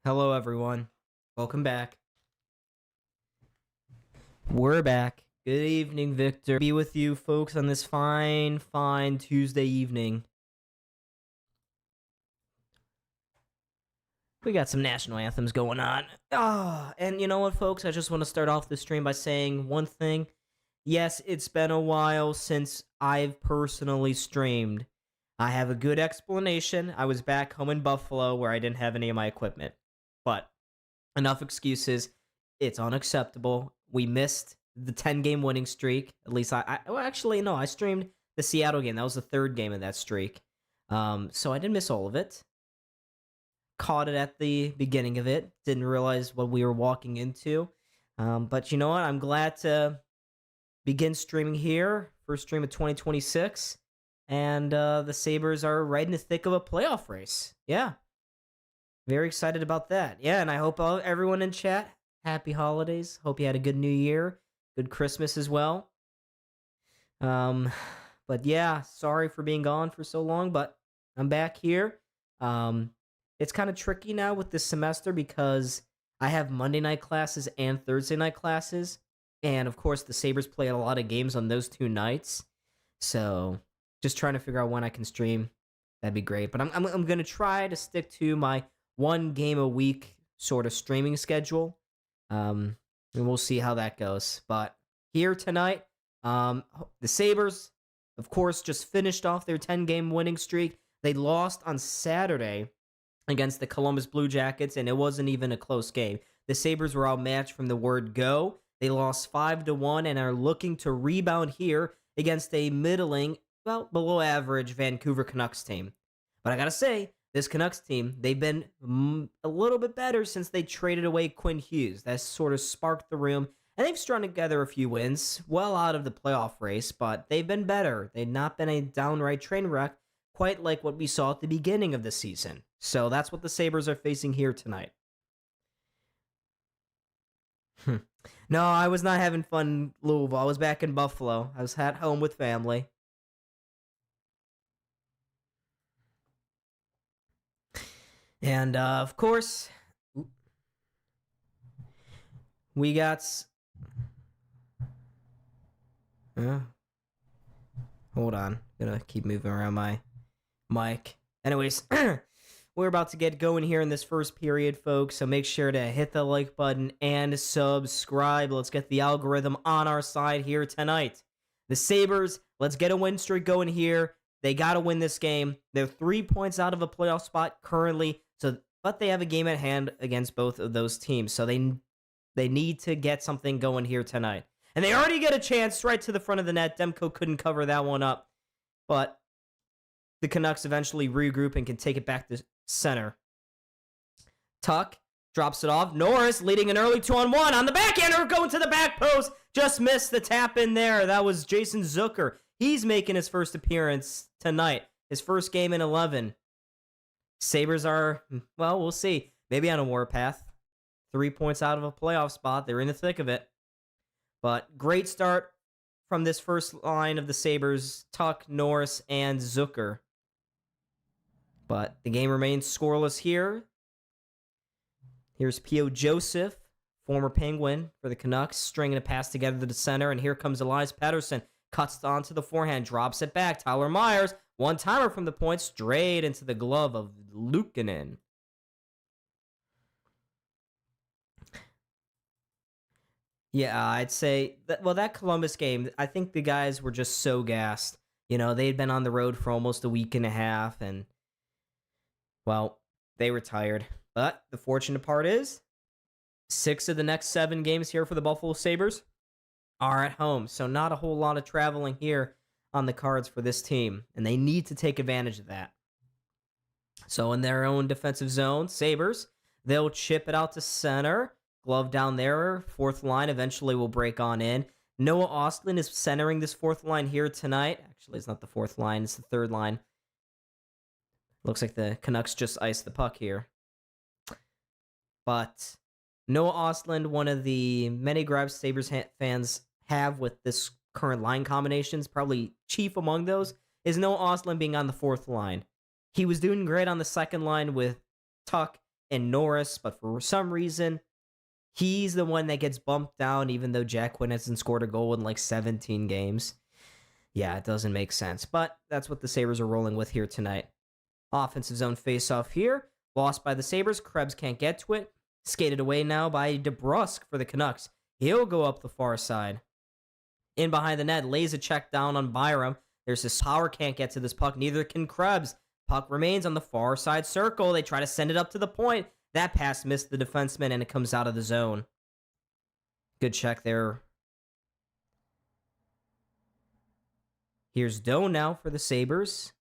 Hello, everyone. Welcome back. We're back. Good evening, Victor. Be with you, folks, on this fine Tuesday evening. We got some national anthems going on. And you know what, folks? I just want to start off the stream by saying one thing. Yes, it's been a while since I've personally streamed. I have a good explanation. I was back home in Buffalo where I didn't have any of my equipment. But enough excuses. It's unacceptable. We missed the 10-game winning streak. At least I streamed the Seattle game. That was the third game of that streak. So I didn't miss all of it. Caught it at the beginning of it. Didn't realize what we were walking into. But you know what? I'm glad to begin streaming here. First stream of 2026. And the Sabres are right in the thick of a playoff race. Yeah. Very excited about that. Yeah, and I hope everyone in chat, happy holidays. Hope you had a good new year. Good Christmas as well. But yeah, sorry for being gone for so long, but I'm back here. It's kind of tricky now with this semester because I have Monday night classes and Thursday night classes. And of course, the Sabres play a lot of games on those two nights. So just trying to figure out when I can stream. That'd be great. But I'm going to try to stick to my one game a week sort of streaming schedule. And we'll see how that goes. But here tonight, the Sabres, of course, just finished off their 10-game winning streak. They lost on Saturday against the Columbus Blue Jackets, and it wasn't even a close game. The Sabres were outmatched from the word go. They lost 5-1 and are looking to rebound here against a middling, well, below average Vancouver Canucks team. But I gotta say, this Canucks team, they've been a little bit better since they traded away Quinn Hughes. That sort of sparked the room, and they've strung together a few wins, well out of the playoff race, but they've been better. They've not been a downright train wreck, quite like what we saw at the beginning of the season. So that's what the Sabres are facing here tonight. No, I was not having fun in Louisville. I was back in Buffalo. I was at home with family. And, of course, we got... hold on. I'm gonna keep moving around my mic. Anyways, we're about to get going here in this first period, folks. So make sure to hit the like button and subscribe. Let's get the algorithm on our side here tonight. The Sabres, let's get a win streak going here. They got to win this game. They're 3 points out of a playoff spot currently, but they have a game at hand against both of those teams. So they need to get something going here tonight. And they already get a chance right to the front of the net. Demko couldn't cover that one up. But the Canucks eventually regroup and can take it back to center. Tuck drops it off. Norris leading an early 2-on-1 on the backhander, going to the back post. Just missed the tap in there. That was Jason Zucker. He's making his first appearance tonight. His first game in 11. Sabres are, well, we'll see. Maybe on a warpath. 3 points out of a playoff spot. They're in the thick of it. But great start from this first line of the Sabres. Tuck, Norris, and Zucker. But the game remains scoreless here. Here's P.O. Joseph, former Penguin for the Canucks, stringing a pass together to the center. And here comes Elias Pettersson. Cuts onto the forehand, drops it back. Tyler Myers, one-timer from the point, straight into the glove of Luukkonen. Yeah, I'd say, that Columbus game, I think the guys were just so gassed. You know, they'd been on the road for almost a week and a half, and, well, they were tired. But the fortunate part is, 6 of the next 7 games here for the Buffalo Sabres are at home. So not a whole lot of traveling here on the cards for this team. And they need to take advantage of that. So in their own defensive zone, Sabres, they'll chip it out to center. Glove down there. Fourth line eventually will break on in. Noah Ostlund is centering this fourth line here tonight. Actually, it's not the fourth line. It's the third line. Looks like the Canucks just iced the puck here. But Noah Ostlund, one of the many gripes Sabres fans have with this current line combinations, probably chief among those, is Noah Ostlund being on the fourth line. He was doing great on the second line with Tuck and Norris, but for some reason, he's the one that gets bumped down, even though Jack Quinn hasn't scored a goal in like 17 games. Yeah, it doesn't make sense, but that's what the Sabres are rolling with here tonight. Offensive zone faceoff here. Lost by the Sabres. Krebs can't get to it. Skated away now by DeBrusk for the Canucks. He'll go up the far side. In behind the net, lays a check down on Byram. There's this power, can't get to this puck. Neither can Krebs. Puck remains on the far side circle. They try to send it up to the point. That pass missed the defenseman, and it comes out of the zone. Good check there. Here's Doan now for the Sabres.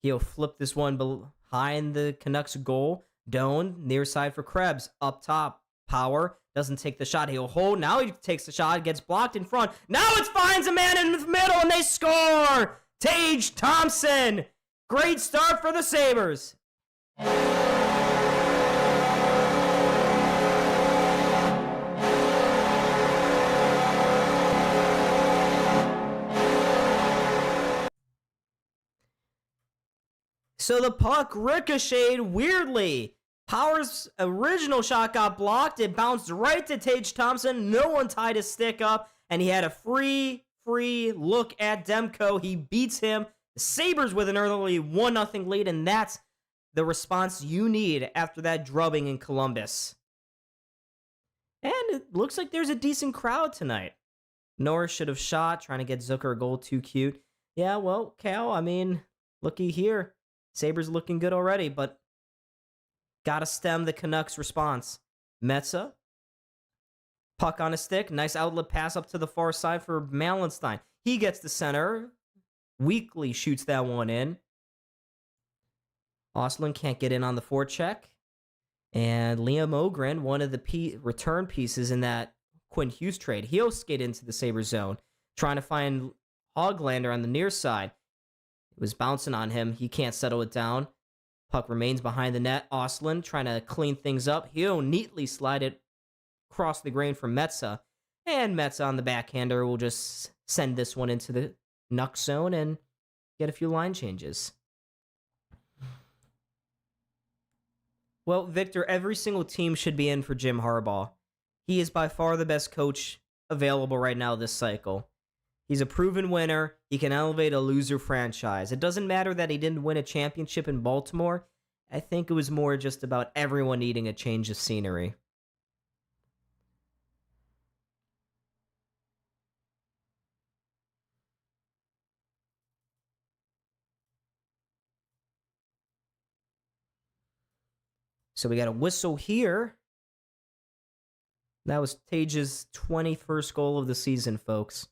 He'll flip this one behind the Canucks goal. Doan, near side for Krebs. Up top, Power. Doesn't take the shot. He'll hold. Now he takes the shot. Gets blocked in front. Now it finds a man in the middle, and they score! Tage Thompson. Great start for the Sabres. So the puck ricocheted weirdly. Power's original shot got blocked. It bounced right to Tage Thompson. No one tied his stick up, and he had a free look at Demko. He beats him. The Sabres with an early 1-0 lead, and that's the response you need after that drubbing in Columbus. And it looks like there's a decent crowd tonight. Norris should have shot, trying to get Zucker a goal. Too cute. Yeah, well, Cal, I mean, looky here. Sabres looking good already, but gotta stem the Canucks' response. Metza. Puck on a stick. Nice outlet pass up to the far side for Malenstein. He gets the center. Weakly shoots that one in. Ostlund can't get in on the forecheck. And Liam Ogren, one of the return pieces in that Quinn Hughes trade, he'll skate into the Sabres zone, trying to find Hoglander on the near side. It was bouncing on him. He can't settle it down. Puck remains behind the net. Ostlund trying to clean things up. He'll neatly slide it across the grain from Metza. And Metza on the backhander will just send this one into the Nuck zone and get a few line changes. Well, Victor, every single team should be in for Jim Harbaugh. He is by far the best coach available right now this cycle. He's a proven winner. He can elevate a loser franchise. It doesn't matter that he didn't win a championship in Baltimore. I think it was more just about everyone needing a change of scenery. So we got a whistle here. That was Tage's 21st goal of the season, folks.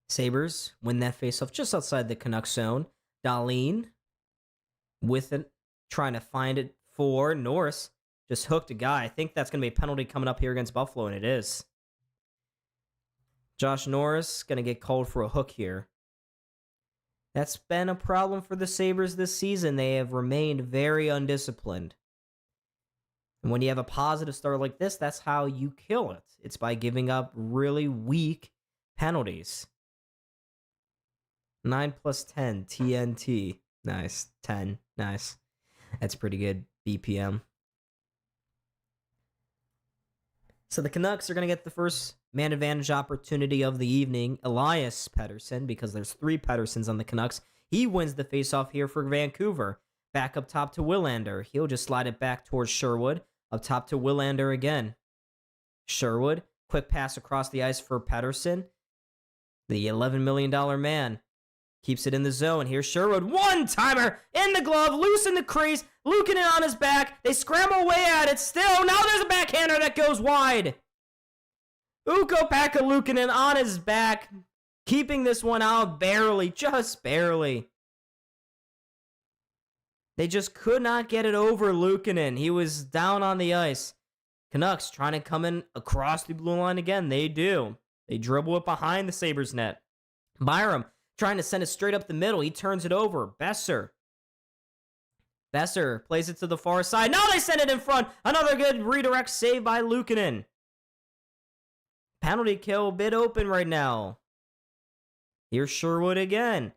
Sabres win that faceoff just outside the Canucks zone. Dahlin with it, trying to find it for Norris. Just hooked a guy. I think that's going to be a penalty coming up here against Buffalo, and it is. Josh Norris going to get called for a hook here. That's been a problem for the Sabres this season. They have remained very undisciplined. And when you have a positive start like this, that's how you kill it. It's by giving up really weak penalties. 9 plus 10, TNT. Nice. 10. Nice. That's pretty good BPM. So the Canucks are going to get the first man advantage opportunity of the evening. Elias Pettersson, because there's 3 Petterssons on the Canucks. He wins the faceoff here for Vancouver. Back up top to Willander. He'll just slide it back towards Sherwood. Up top to Willander again. Sherwood. Quick pass across the ice for Pettersson. The $11 million man. Keeps it in the zone. Here's Sherwood. One-timer in the glove. Loose in the crease. Luukkonen on his back. They scramble away at it. Still, now there's a backhander that goes wide. Ukko-Pekka Luukkonen on his back. Keeping this one out barely. Just barely. They just could not get it over Luukkonen. He was down on the ice. Canucks trying to come in across the blue line again. They do. They dribble it behind the Sabres net. Byram trying to send it straight up the middle. He turns it over. Besser plays it to the far side. Now they send it in front. Another good redirect save by Luukkonen. Penalty kill, bit open right now. Here's Sherwood again.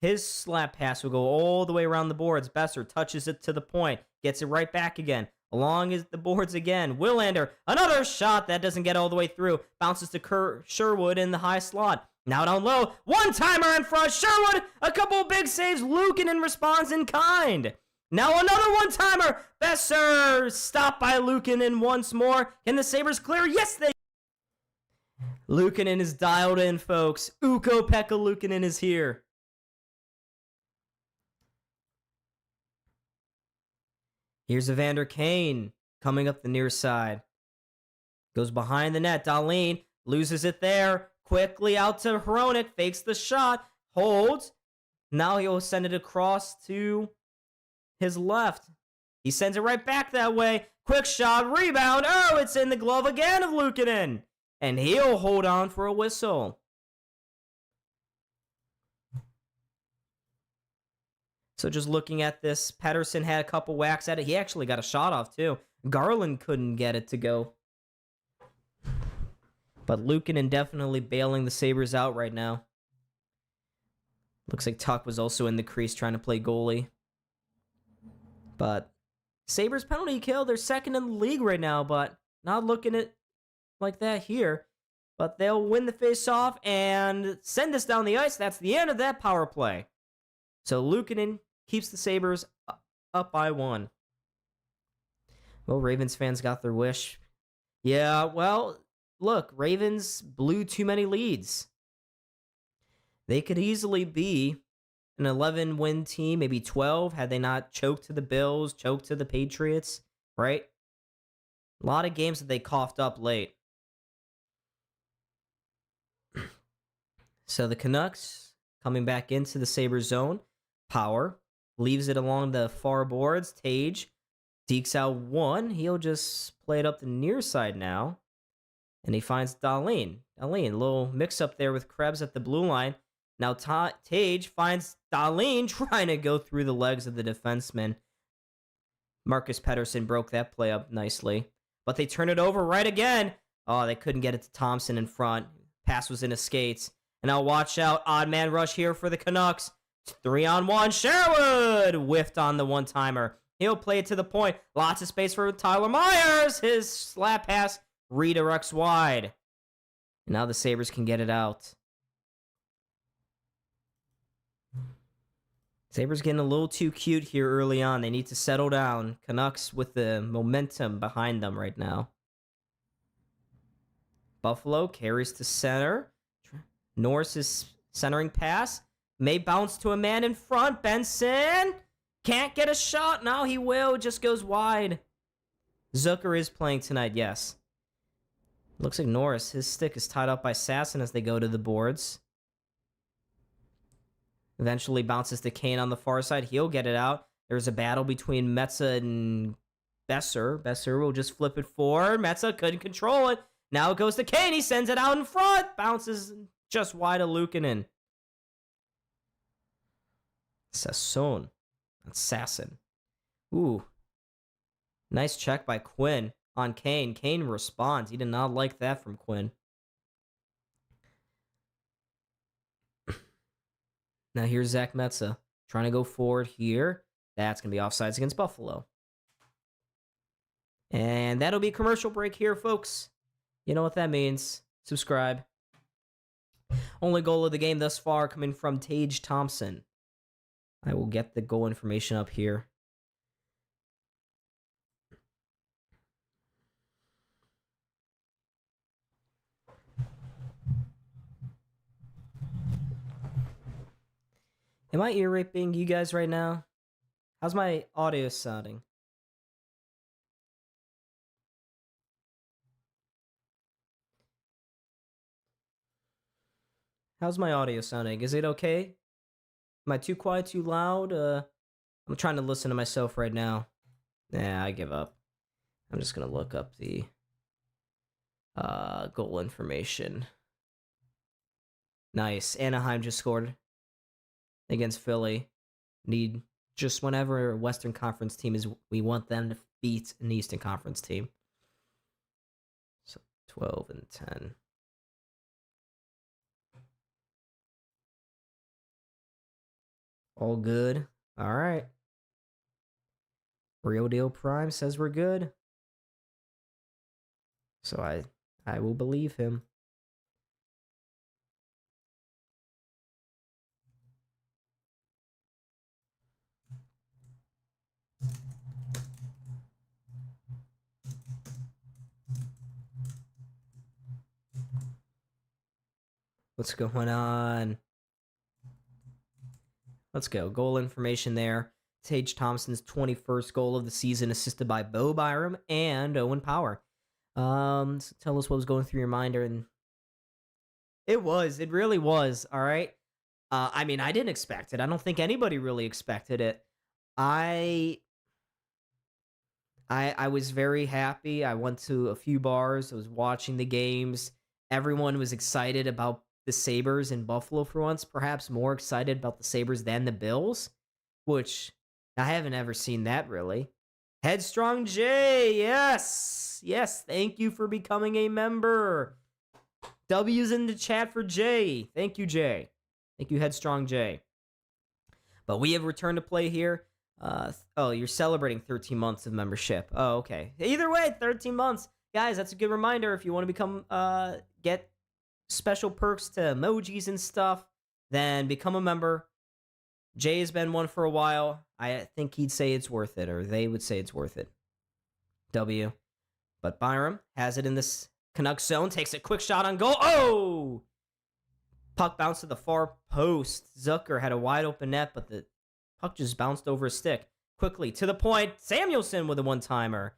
His slap pass will go all the way around the boards. Besser touches it to the point. Gets it right back again. Along the boards again. Willander, another shot that doesn't get all the way through. Bounces to Sherwood in the high slot. Now down low. One-timer in front. Sherwood, a couple of big saves. Luukkonen responds in kind. Now another one-timer. Besser stopped by Luukkonen once more. Can the Sabres clear? Yes, they. Luukkonen is dialed in, folks. Ukko-Pekka Luukkonen is here. Here's Evander Kane coming up the near side. Goes behind the net. Dahlin loses it there. Quickly out to Hronek. Fakes the shot. Holds. Now he'll send it across to his left. He sends it right back that way. Quick shot. Rebound. Oh, it's in the glove again of Luukkonen. And he'll hold on for a whistle. So just looking at this, Pettersson had a couple whacks at it. He actually got a shot off too. Garland couldn't get it to go. But Luukkonen definitely bailing the Sabres out right now. Looks like Tuck was also in the crease trying to play goalie. But Sabres penalty kill, they're second in the league right now, but not looking at like that here. But they'll win the face-off and send us down the ice. That's the end of that power play. So Luukkonen keeps the Sabres up by 1. Well, Ravens fans got their wish. Yeah, well, look, Ravens blew too many leads. They could easily be an 11-win team, maybe 12, had they not choked to the Bills, choked to the Patriots, right? A lot of games that they coughed up late. So the Canucks coming back into the Sabres zone. Power. Leaves it along the far boards. Tage dekes out one. He'll just play it up the near side now. And he finds Dahlin. Dahlin, a little mix-up there with Krebs at the blue line. Now Tage finds Dahlin trying to go through the legs of the defenseman. Marcus Pettersson broke that play up nicely. But they turn it over right again. Oh, they couldn't get it to Thompson in front. Pass was in his skates. And now watch out. Odd man rush here for the Canucks. 3-on-1. Sherwood whiffed on the one-timer. He'll play it to the point. Lots of space for Tyler Myers. His slap pass redirects wide. And now the Sabres can get it out. Sabres getting a little too cute here early on. They need to settle down. Canucks with the momentum behind them right now. Buffalo carries to center. Norris's centering pass. May bounce to a man in front. Benson can't get a shot. Now he will. Just goes wide. Zucker is playing tonight, yes. Looks like Norris. His stick is tied up by Sasson as they go to the boards. Eventually bounces to Kane on the far side. He'll get it out. There's a battle between Metza and Besser. Besser will just flip it forward. Metza couldn't control it. Now it goes to Kane. He sends it out in front. Bounces just wide of Luukkonen. Sasson. That's Sasson. Ooh. Nice check by Quinn on Kane. Kane responds. He did not like that from Quinn. Now here's Zach Metza. Trying to go forward here. That's going to be offsides against Buffalo. And that'll be a commercial break here, folks. You know what that means. Subscribe. Only goal of the game thus far coming from Tage Thompson. I will get the goal information up here. Am I ear raping you guys right now? How's my audio sounding? How's my audio sounding? Is it okay? Am I too quiet, too loud? I'm trying to listen to myself right now. Nah, I give up. I'm just gonna look up the goal information. Nice. Anaheim just scored against Philly. Need just whenever a Western Conference team is, we want them to beat an Eastern Conference team. So 12 and 10. All good. All right. Real Deal Prime says we're good. So I will believe him. What's going on? Let's go. Goal information there. Tage Thompson's 21st goal of the season, assisted by Bo Byram and Owen Power. So tell us what was going through your mind during. It really was. All right. I mean, I didn't expect it. I don't think anybody really expected it. I I was very happy. I went to a few bars. I was watching the games. Everyone was excited about the Sabres in Buffalo for once, perhaps more excited about the Sabres than the Bills, which I haven't ever seen that really. Headstrong J, yes. Yes, thank you for becoming a member. W's in the chat for Jay. Thank you, Jay. Thank you, Headstrong J. But we have returned to play here. Oh, you're celebrating 13 months of membership. Oh, okay. Either way, 13 months. Guys, that's a good reminder. If you want to become, get special perks to emojis and stuff, then become a member. Jay has been one for a while. I think he'd say it's worth it, or they would say it's worth it. W. But Byram has it in this Canucks zone. Takes a quick shot on goal. Oh! Puck bounced to the far post. Zucker had a wide open net, but the puck just bounced over his stick. Quickly, to the point. Samuelson with a one-timer.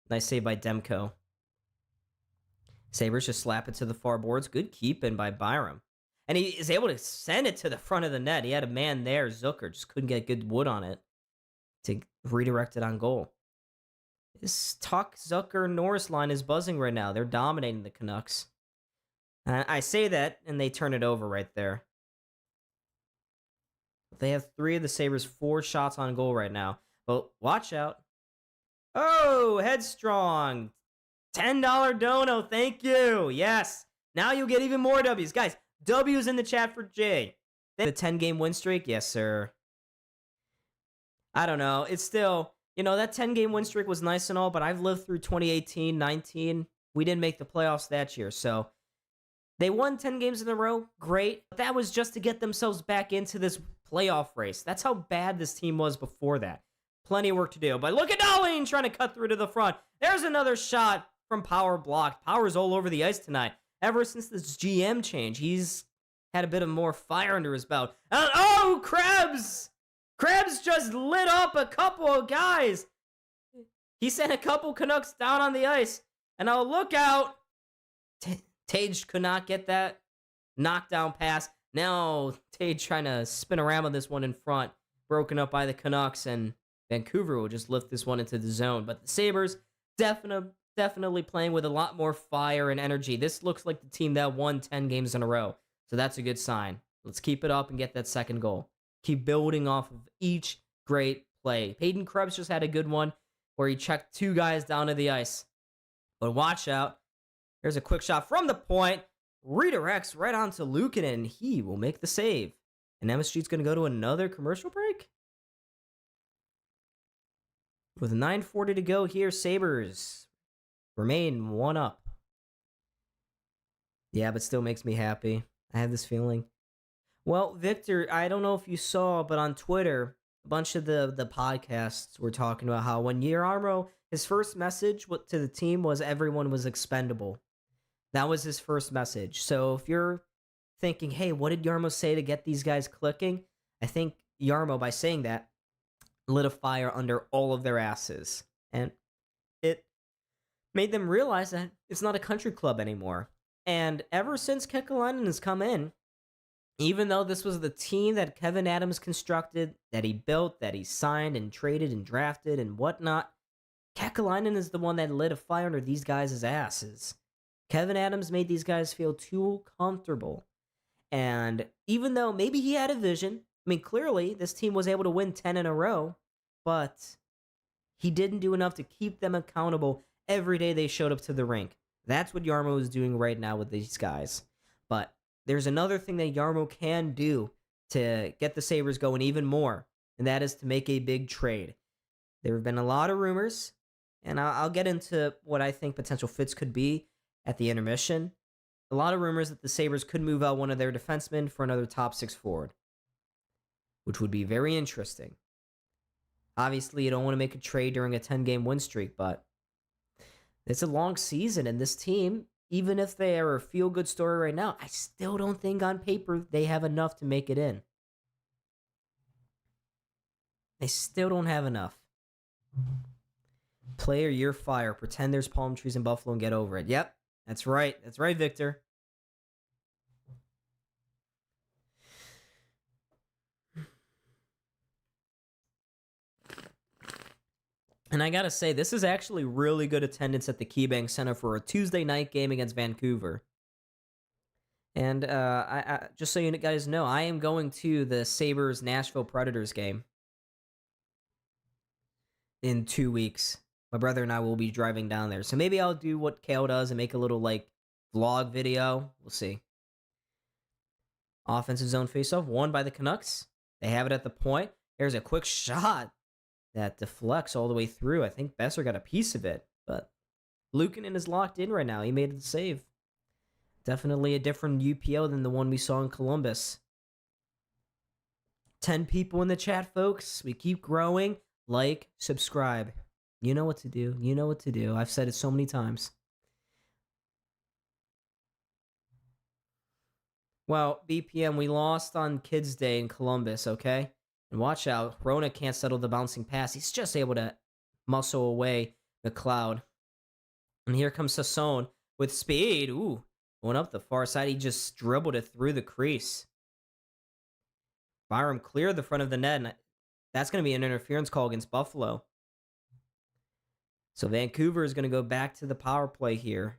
Nice save by Demko. Sabres just slap it to the far boards. Good keeping by Byram. And he is able to send it to the front of the net. He had a man there. Zucker just couldn't get good wood on it to redirect it on goal. This Tuck, Zucker, Norris line is buzzing right now. They're dominating the Canucks. I say that, and they turn it over right there. They have 3 of the Sabres' 4 shots on goal right now. But watch out. Oh, Headstrong. $10 dono. Thank you. Yes. Now you'll get even more W's. Guys, W's in the chat for Jay. The 10-game win streak? Yes, sir. I don't know. It's still, that 10-game win streak was nice and all, but I've lived through 2018, 19. We didn't make the playoffs that year, so they won 10 games in a row. Great. But that was just to get themselves back into this playoff race. That's how bad this team was before that. Plenty of work to do. But look at Darlene trying to cut through to the front. There's another shot from Power blocked. Power's all over the ice tonight. Ever since this GM change, he's had a bit of more fire under his belt. And, oh, Krebs! Krebs just lit up a couple of guys. He sent a couple Canucks down on the ice. And now look out. Tage could not get that knockdown pass. Now Tage trying to spin around with this one in front. Broken up by the Canucks, and Vancouver will just lift this one into the zone. But the Sabres definitely playing with a lot more fire and energy. This looks like the team that won 10 games in a row. So that's a good sign. Let's keep it up and get that second goal. Keep building off of each great play. Peyton Krebs just had a good one where he checked 2 guys down to the ice. But watch out. There's a quick shot from the point. Redirects right onto Lukin, and he will make the save. And MSG's going to go to another commercial break. With 9:40 to go here, Sabres remain 1 up. Yeah, but still makes me happy. I have this feeling. Well, Victor, I don't know if you saw, but on Twitter, a bunch of the podcasts were talking about how when Yarmo, his first message to the team was everyone was expendable. That was his first message. So if you're thinking, hey, what did Yarmo say to get these guys clicking? I think Yarmo, by saying that, lit a fire under all of their asses. And it made them realize that it's not a country club anymore. And ever since Kekalainen has come in, even though this was the team that Kevyn Adams constructed, that he built, that he signed and traded and drafted and whatnot, Kekalainen is the one that lit a fire under these guys' asses. Kevyn Adams made these guys feel too comfortable. And even though maybe he had a vision, I mean, clearly this team was able to win 10 in a row, but he didn't do enough to keep them accountable every day they showed up to the rink. That's what Yarmo is doing right now with these guys. But there's another thing that Yarmo can do to get the Sabres going even more, and that is to make a big trade. There have been a lot of rumors, and I'll get into what I think potential fits could be at the intermission. A lot of rumors that the Sabres could move out one of their defensemen for another top 6 forward, which would be very interesting. Obviously, you don't want to make a trade during a 10-game win streak, but it's a long season, and this team, even if they are a feel-good story right now, I still don't think on paper they have enough to make it in. They still don't have enough. Play or you're fired. Pretend there's palm trees in Buffalo and get over it. Yep, that's right. That's right, Victor. And I gotta say, this is actually really good attendance at the KeyBank Center for a Tuesday night game against Vancouver. And I just so you guys know, I am going to the Sabres Nashville Predators game in 2 weeks. My brother and I will be driving down there. So maybe I'll do what Kale does and make a little, vlog video. We'll see. Offensive zone faceoff won by the Canucks. They have it at the point. There's a quick shot that deflects all the way through. I think Besser got a piece of it, but Luukkonen is locked in right now. He made the save. Definitely a different UPO than the one we saw in Columbus. 10 people in the chat, folks. We keep growing. Like, subscribe. You know what to do. You know what to do. I've said it so many times. Well, BPM, we lost on Kids Day in Columbus, okay? And watch out. Rona can't settle the bouncing pass. He's just able to muscle away McLeod. And here comes Sasson with speed. Ooh. Going up the far side. He just dribbled it through the crease. Byram cleared the front of the net. And that's going to be an interference call against Buffalo. So Vancouver is going to go back to the power play here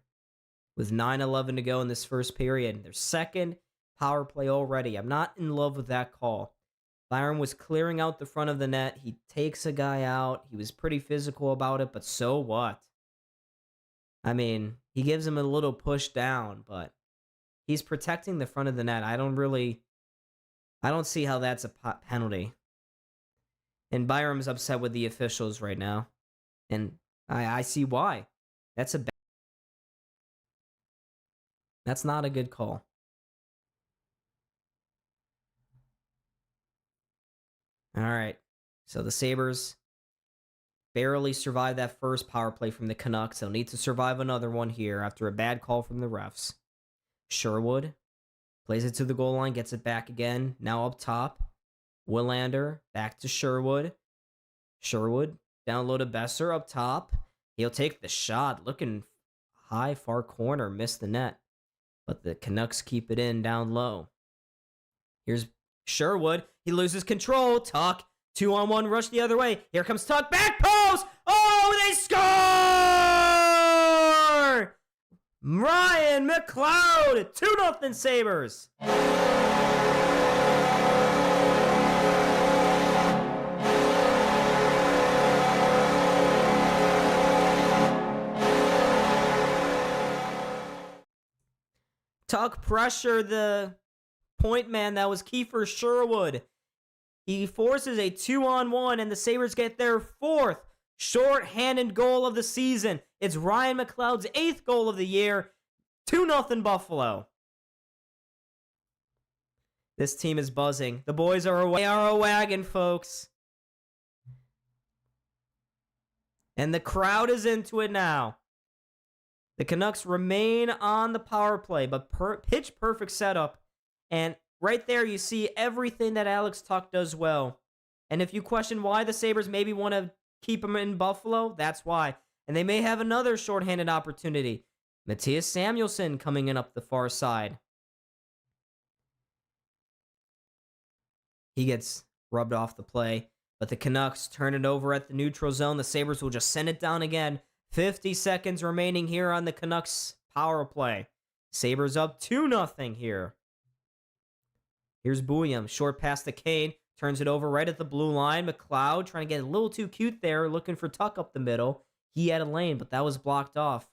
with 9:11 to go in this first period. Their second power play already. I'm not in love with that call. Byram was clearing out the front of the net. He takes a guy out. He was pretty physical about it, but so what? I mean, he gives him a little push down, but he's protecting the front of the net. I don't see how that's a penalty. And Byram's upset with the officials right now. And I see why. That's not a good call. All right. So the Sabres barely survived that first power play from the Canucks. They'll need to survive another one here after a bad call from the refs. Sherwood plays it to the goal line, gets it back again. Now up top. Willander back to Sherwood. Sherwood down low to Besser up top. He'll take the shot. Looking high, far corner. Missed the net. But the Canucks keep it in down low. Here's Sherwood. He loses control. Tuck. 2-on-1 rush the other way. Here comes Tuck. Back post. Oh, they score! Ryan McLeod. 2-0 Sabres. Tuck pressured the point man that was Kiefer Sherwood. He forces a 2-on-1, and the Sabres get their fourth short-handed goal of the season. It's Ryan McLeod's 8th goal of the year. 2-0 Buffalo. This team is buzzing. The boys are a wagon, folks. And the crowd is into it now. The Canucks remain on the power play, but pitch-perfect setup. And right there, you see everything that Alex Tuch does well. And if you question why the Sabres maybe want to keep him in Buffalo, that's why. And they may have another shorthanded opportunity. Matthias Samuelsson coming in up the far side. He gets rubbed off the play, but the Canucks turn it over at the neutral zone. The Sabres will just send it down again. 50 seconds remaining here on the Canucks power play. Sabres up 2-0 here. Here's Bouillon. Short pass to Kane. Turns it over right at the blue line. McLeod trying to get a little too cute there. Looking for Tuck up the middle. He had a lane, but that was blocked off.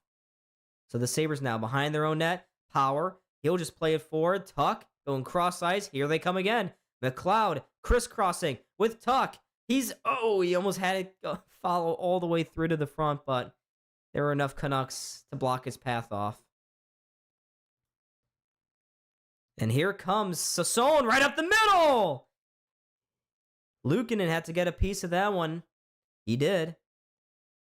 So the Sabres now behind their own net. Power. He'll just play it forward. Tuck going cross ice. Here they come again. McLeod crisscrossing with Tuck. He almost had it follow all the way through to the front, but there were enough Canucks to block his path off. And here comes Sasson right up the middle. Luukkonen had to get a piece of that one. He did.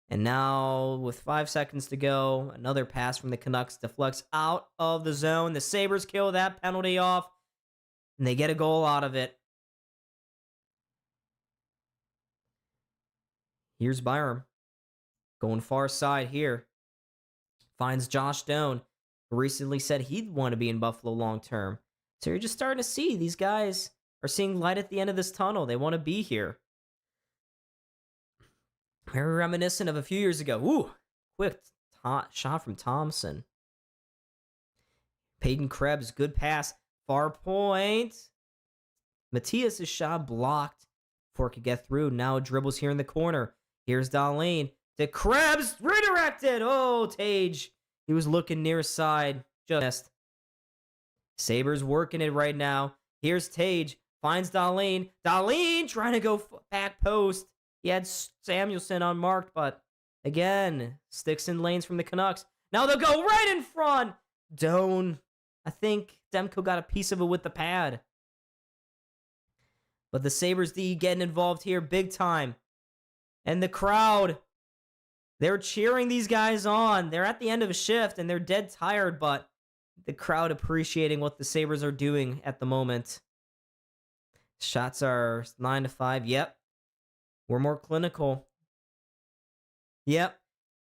And now, with 5 seconds to go, another pass from the Canucks deflects out of the zone. The Sabres kill that penalty off, and they get a goal out of it. Here's Byram. Going far side here. Finds Josh Doan, who recently said he'd want to be in Buffalo long term. So you're just starting to see these guys are seeing light at the end of this tunnel. They want to be here. Very reminiscent of a few years ago. Ooh, quick shot from Thompson. Peyton Krebs, good pass. Far point. Matthias' shot blocked before it could get through. Now dribbles here in the corner. Here's Dahlin to Krebs. Redirected. Oh, Tage. He was looking near side. Just. Sabres working it right now. Here's Tage. Finds Dahlin. Dahlin trying to go back post. He had Samuelson unmarked, but again, sticks in lanes from the Canucks. Now they'll go right in front. Doan. I think Demko got a piece of it with the pad. But the Sabres D getting involved here big time. And the crowd, they're cheering these guys on. They're at the end of a shift and they're dead tired, but the crowd appreciating what the Sabres are doing at the moment. Shots are 9-5. Yep. We're more clinical. Yep.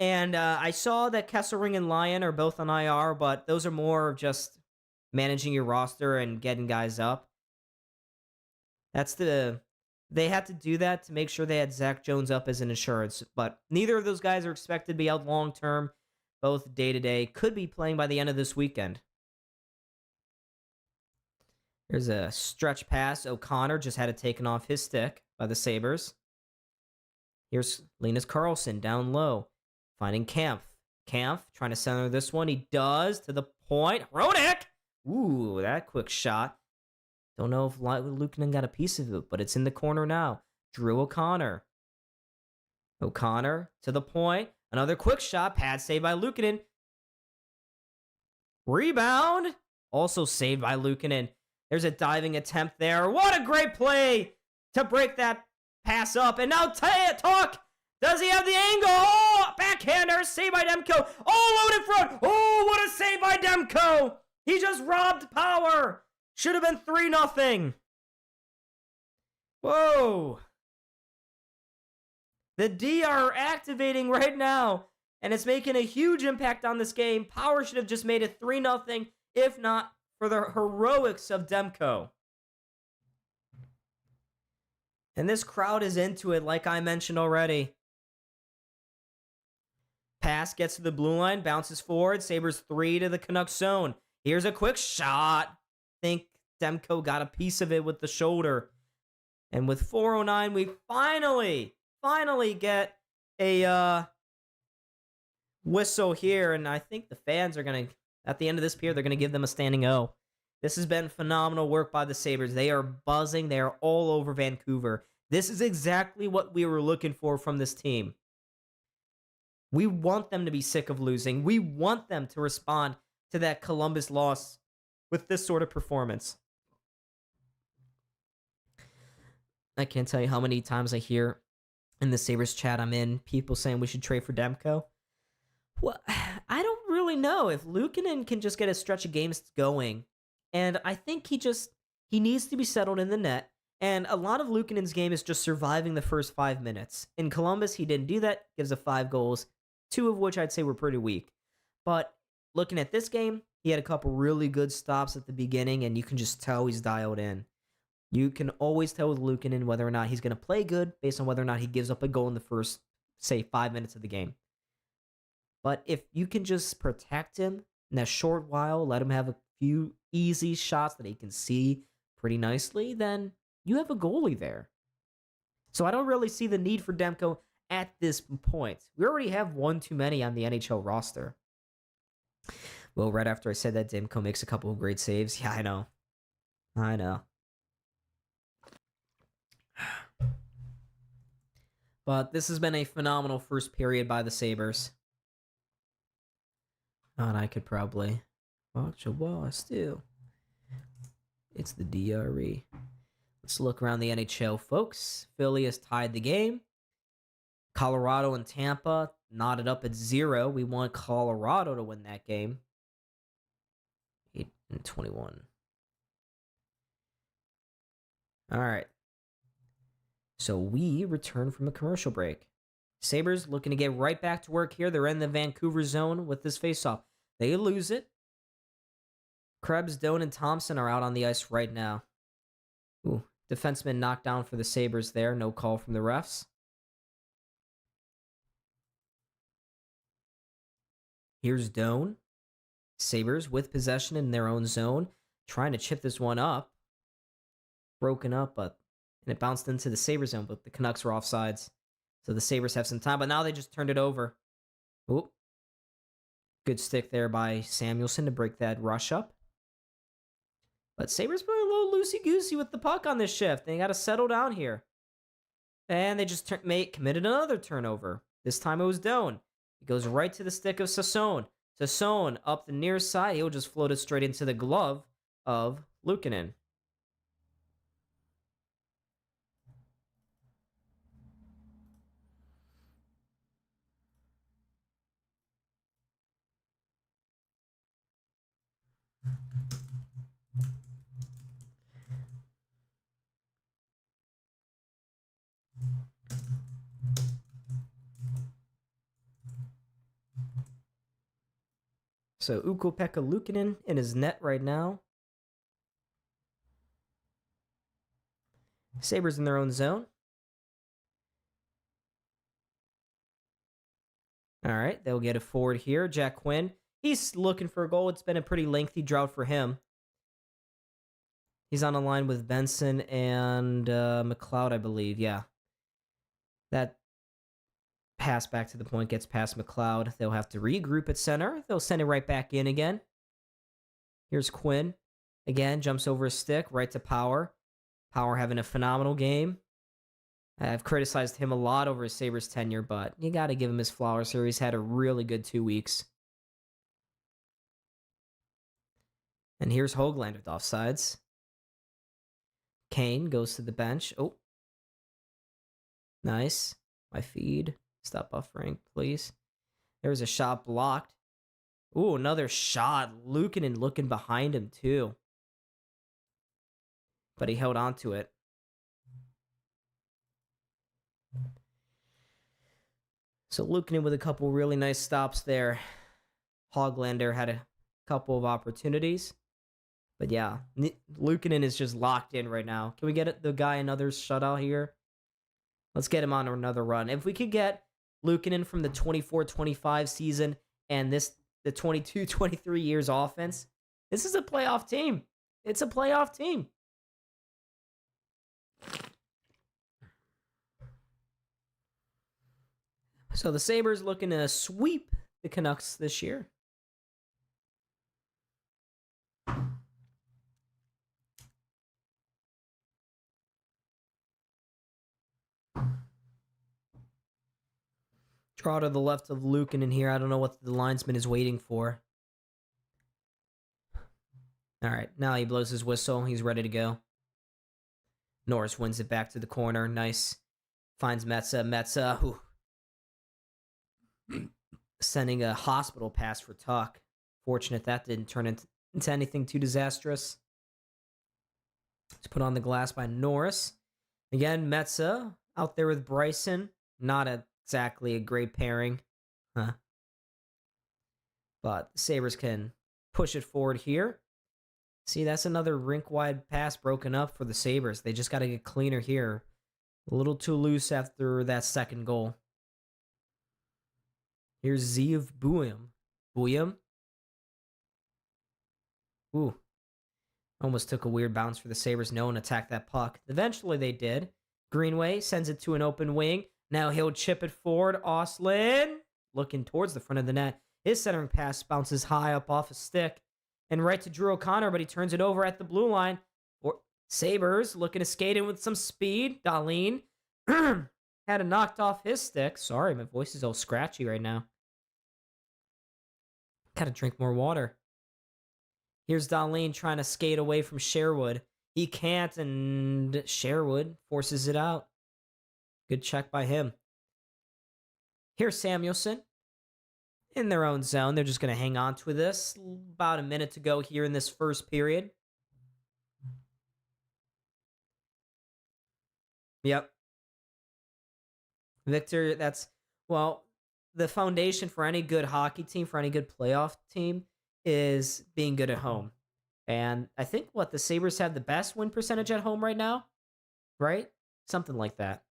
And I saw that Kesselring and Lyon are both on IR, but those are more of just managing your roster and getting guys up. They had to do that to make sure they had Zach Jones up as an insurance, but neither of those guys are expected to be out long term, both day to day. Could be playing by the end of this weekend. There's a stretch pass. O'Connor just had it taken off his stick by the Sabres. Here's Linus Karlsson down low, finding Kampf. Kampf trying to center this one. He does to the point. Rodick! Ooh, that quick shot. Don't know if Luukkonen got a piece of it, but it's in the corner now. Drew O'Connor. O'Connor to the point. Another quick shot. Pad saved by Luukkonen. Rebound. Also saved by Luukkonen. There's a diving attempt there. What a great play to break that pass up. And now Tuck. Does he have the angle? Oh, backhander. Saved by Demko. Oh, loaded front. Oh, what a save by Demko. He just robbed power. Should have been 3-0. Whoa. The D are activating right now, and it's making a huge impact on this game. Power should have just made it 3-0, if not for the heroics of Demko. And this crowd is into it, like I mentioned already. Pass gets to the blue line, bounces forward. Sabres 3 to the Canucks zone. Here's a quick shot. Think Demko got a piece of it with the shoulder. And with 4:09, we finally get a whistle here. And I think the fans are going to, at the end of this period, they're going to give them a standing O. This has been phenomenal work by the Sabres. They are buzzing. They are all over Vancouver. This is exactly what we were looking for from this team. We want them to be sick of losing. We want them to respond to that Columbus loss with this sort of performance. I can't tell you how many times I hear in the Sabres chat I'm in, people saying we should trade for Demko. Well, I don't really know if Luukkonen can just get a stretch of games going. And I think he needs to be settled in the net. And a lot of Luukkonen's game is just surviving the first 5 minutes. In Columbus, he didn't do that. Gives us 5 goals, 2 of which I'd say were pretty weak. But looking at this game, he had a couple really good stops at the beginning, and you can just tell he's dialed in. You can always tell with Luukkonen whether or not he's going to play good based on whether or not he gives up a goal in the first, say, 5 minutes of the game. But if you can just protect him in that short while, let him have a few easy shots that he can see pretty nicely, then you have a goalie there. So I don't really see the need for Demko at this point. We already have one too many on the NHL roster. Well, right after I said that, Demko makes a couple of great saves. Yeah, I know. But this has been a phenomenal first period by the Sabres. And I could probably watch a wall still. It's the DRE. Let's look around the NHL, folks. Philly has tied the game. Colorado and Tampa knotted up at 0. We want Colorado to win that game. 8-21. All right. So we return from a commercial break. Sabres looking to get right back to work here. They're in the Vancouver zone with this faceoff. They lose it. Krebs, Doan, and Thompson are out on the ice right now. Ooh, defenseman knocked down for the Sabres there. No call from the refs. Here's Doan. Sabres with possession in their own zone. Trying to chip this one up. Broken up, and it bounced into the Sabres zone, but the Canucks were offsides. So the Sabres have some time, but now they just turned it over. Oop. Good stick there by Samuelson to break that rush up. But Sabres been a little loosey-goosey with the puck on this shift. They got to settle down here. And they just committed another turnover. This time it was Doan. He goes right to the stick of Sassone. Sassone up the near side. He'll just float it straight into the glove of Luukkonen. So Ukko-Pekka Luukkonen in his net right now. Sabres in their own zone. All right, they'll get it forward here. Jack Quinn, he's looking for a goal. It's been a pretty lengthy drought for him. He's on a line with Benson and McLeod, I believe. Yeah. That pass back to the point gets past McLeod. They'll have to regroup at center. They'll send it right back in again. Here's Quinn. Again, jumps over a stick, right to Power. Power having a phenomenal game. I've criticized him a lot over his Sabres tenure, but you got to give him his flowers here. He's had a really good 2 weeks. And here's Höglander with offsides. Kane goes to the bench. Oh. Nice. My feed. Stop buffering, please. There's a shot blocked. Ooh, another shot. Luukkonen looking behind him, too. But he held on to it. So Luukkonen with a couple really nice stops there. Höglander had a couple of opportunities. But yeah, Luukkonen is just locked in right now. Can we get the guy another shutout here? Let's get him on another run. If we could get Luukkonen from the 24-25 season and the 22-23 years offense, this is a playoff team. It's a playoff team. So the Sabres looking to sweep the Canucks this year. Draw to the left of Luukkonen here. I don't know what the linesman is waiting for. All right, now he blows his whistle. He's ready to go. Norris wins it back to the corner. Nice. Finds Metsa. Metsa, who sending a hospital pass for Tuck. Fortunate that didn't turn into anything too disastrous. It's put on the glass by Norris. Again, Metsa out there with Bryson. Not exactly a great pairing. But the Sabres can push it forward here. See, that's another rink-wide pass broken up for the Sabres. They just got to get cleaner here. A little too loose after that second goal. Here's Z of Buyum. Buyum. Ooh. Almost took a weird bounce for the Sabres. No one attacked that puck. Eventually they did. Greenway sends it to an open wing. Now he'll chip it forward. Oslin looking towards the front of the net. His centering pass bounces high up off a stick and right to Drew O'Connor, but he turns it over at the blue line. Sabres looking to skate in with some speed. Dahlin had it knocked off his stick. Sorry, my voice is all scratchy right now. Gotta drink more water. Here's Dahlin trying to skate away from Sherwood. He can't, and Sherwood forces it out. Good check by him. Here's Samuelson. In their own zone. They're just going to hang on to this. About a minute to go here in this first period. Yep. Victor, that's, well, the foundation for any good hockey team, for any good playoff team, is being good at home. And I think, the Sabres have the best win percentage at home right now? Right? Something like that.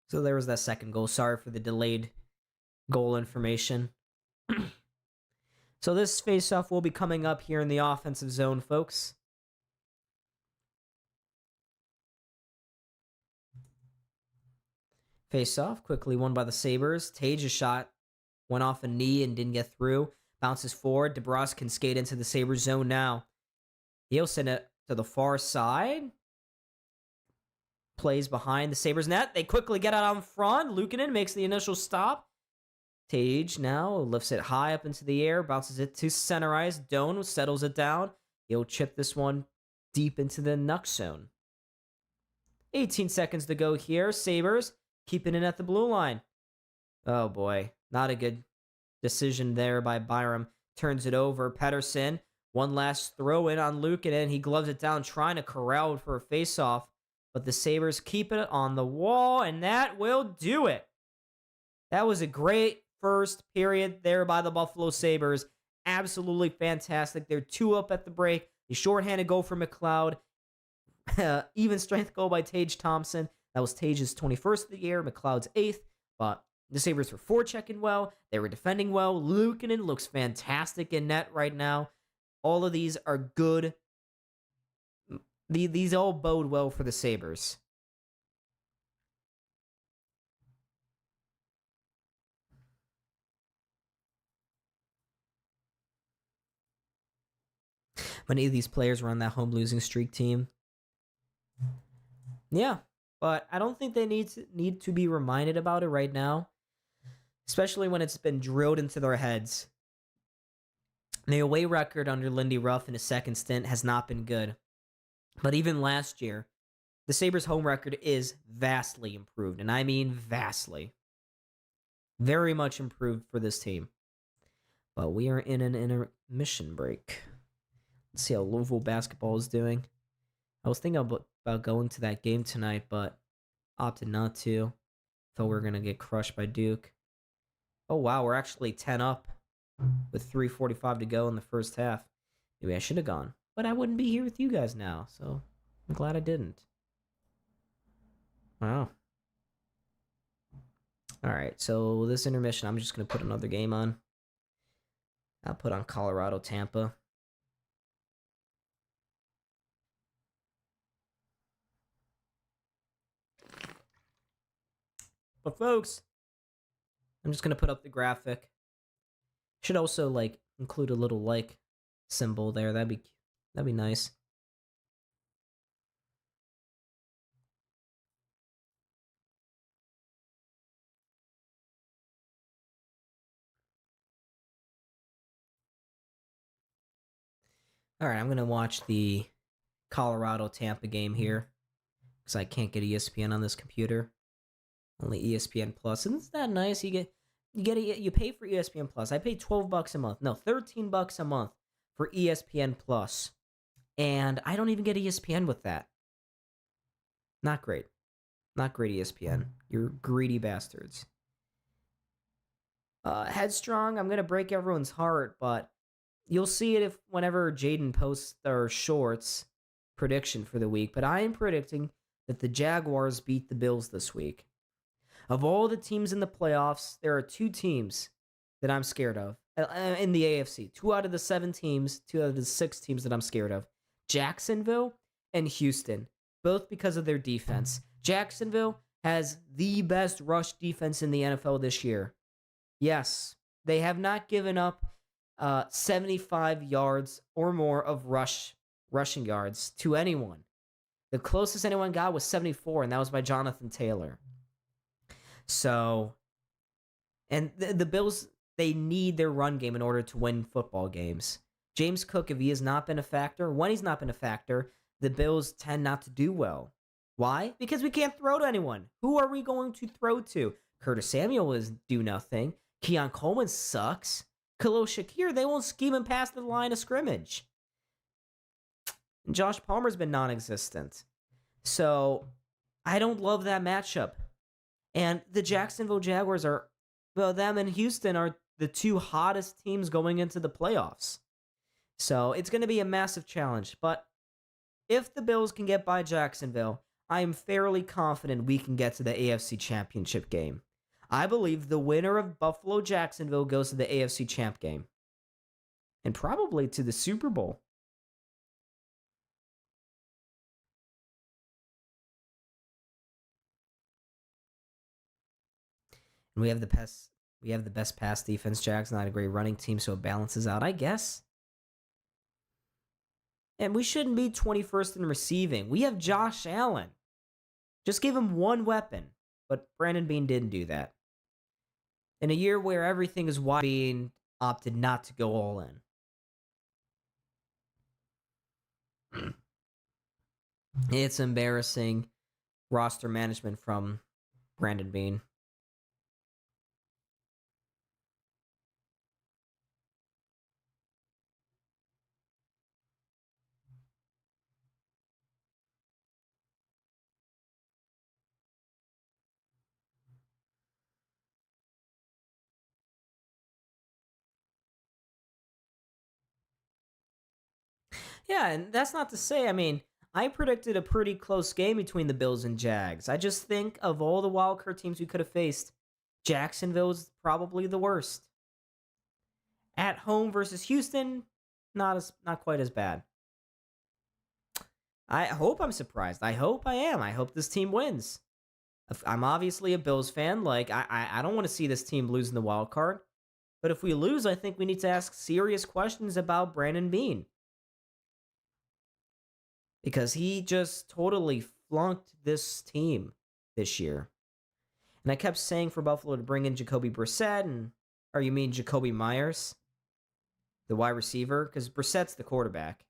So there was that second goal. Sorry for the delayed goal information. So this faceoff will be coming up here in the offensive zone, folks. Faceoff, quickly won by the Sabres. Tage's shot went off a knee and didn't get through. Bounces forward. DeBrusque can skate into the Sabres zone now. He'll send it to the far side. Plays behind the Sabres net. They quickly get out on front. Luukkonen makes the initial stop. Tage now lifts it high up into the air. Bounces it to center ice. Doan settles it down. He'll chip this one deep into the Nuck zone. 18 seconds to go here. Sabres keeping it at the blue line. Oh boy. Not a good decision there by Byram. Turns it over. Pettersson. One last throw in on Luukkonen. He gloves it down, trying to corral for a faceoff. But the Sabres keep it on the wall, and that will do it. That was a great first period there by the Buffalo Sabres. Absolutely fantastic. They're 2 up at the break. A shorthanded goal for McLeod. Even strength goal by Tage Thompson. That was Tage's 21st of the year, McLeod's 8th. But the Sabres were forechecking well. They were defending well. Luukkonen looks fantastic in net right now. All of these are good. These all bode well for the Sabres. Many of these players were on that home losing streak team. Yeah, but I don't think they need to be reminded about it right now, especially when it's been drilled into their heads. The away record under Lindy Ruff in his second stint has not been good. But even last year, the Sabres' home record is vastly improved. And I mean vastly. Very much improved for this team. But we are in an intermission break. Let's see how Louisville basketball is doing. I was thinking about going to that game tonight, but opted not to. Thought we were going to get crushed by Duke. Oh, wow. We're actually 10 up with 3:45 to go in the first half. Maybe I should have gone. But I wouldn't be here with you guys now, so I'm glad I didn't. Wow. All right, so this intermission, I'm just going to put another game on. I'll put on Colorado, Tampa. But folks, I'm just going to put up the graphic. Should also include a little symbol there. That'd be nice. All right, I'm going to watch the Colorado-Tampa game here because I can't get ESPN on this computer. Only ESPN Plus. Isn't that nice? You pay for ESPN Plus. I pay $12 a month. No, $13 a month for ESPN Plus. And I don't even get ESPN with that. Not great. Not great, ESPN. You're greedy bastards. Headstrong, I'm going to break everyone's heart, but you'll see it whenever Jaden posts their shorts prediction for the week. But I am predicting that the Jaguars beat the Bills this week. Of all the teams in the playoffs, there are 2 teams that I'm scared of in the AFC. 2 out of the 7 teams, 2 out of the 6 teams that I'm scared of. Jacksonville and Houston, both because of their defense. Jacksonville has the best rush defense in the NFL this year. Yes, they have not given up 75 yards or more of rush rushing yards to anyone. The closest anyone got was 74, and that was by Jonathan Taylor. So, and the Bills, they need their run game in order to win football games. James Cook, if he has not been a factor, when he's not been a factor, the Bills tend not to do well. Why? Because we can't throw to anyone. Who are we going to throw to? Curtis Samuel is do nothing. Keon Coleman sucks. Khalil Shakir, they won't scheme him past the line of scrimmage. And Josh Palmer's been non-existent. So, I don't love that matchup. And the Jacksonville Jaguars are, well, them and Houston are the two hottest teams going into the playoffs. So, it's going to be a massive challenge. But if the Bills can get by Jacksonville, I am fairly confident we can get to the AFC Championship game. I believe the winner of Buffalo-Jacksonville goes to the AFC Champ game. And probably to the Super Bowl. And we have the best pass defense. Jags not a great running team, so it balances out, I guess. And we shouldn't be 21st in receiving. We have Josh Allen. Just give him one weapon. But Brandon Beane didn't do that. In a year where everything is wide, Beane opted not to go all in. It's embarrassing roster management from Brandon Beane. Yeah, and that's not to say, I mean, I predicted a pretty close game between the Bills and Jags. I just think of all the wildcard teams we could have faced, Jacksonville's probably the worst. At home versus Houston, not quite as bad. I hope I'm surprised. I hope I am. I hope this team wins. I'm obviously a Bills fan. Like, I don't want to see this team lose in the wild card. But if we lose, I think we need to ask serious questions about Brandon Beane. Because he just totally flunked this team this year. And I kept saying for Buffalo to bring in Jacoby Brissett, or you mean Jacoby Myers, the wide receiver? Because Brissett's the quarterback.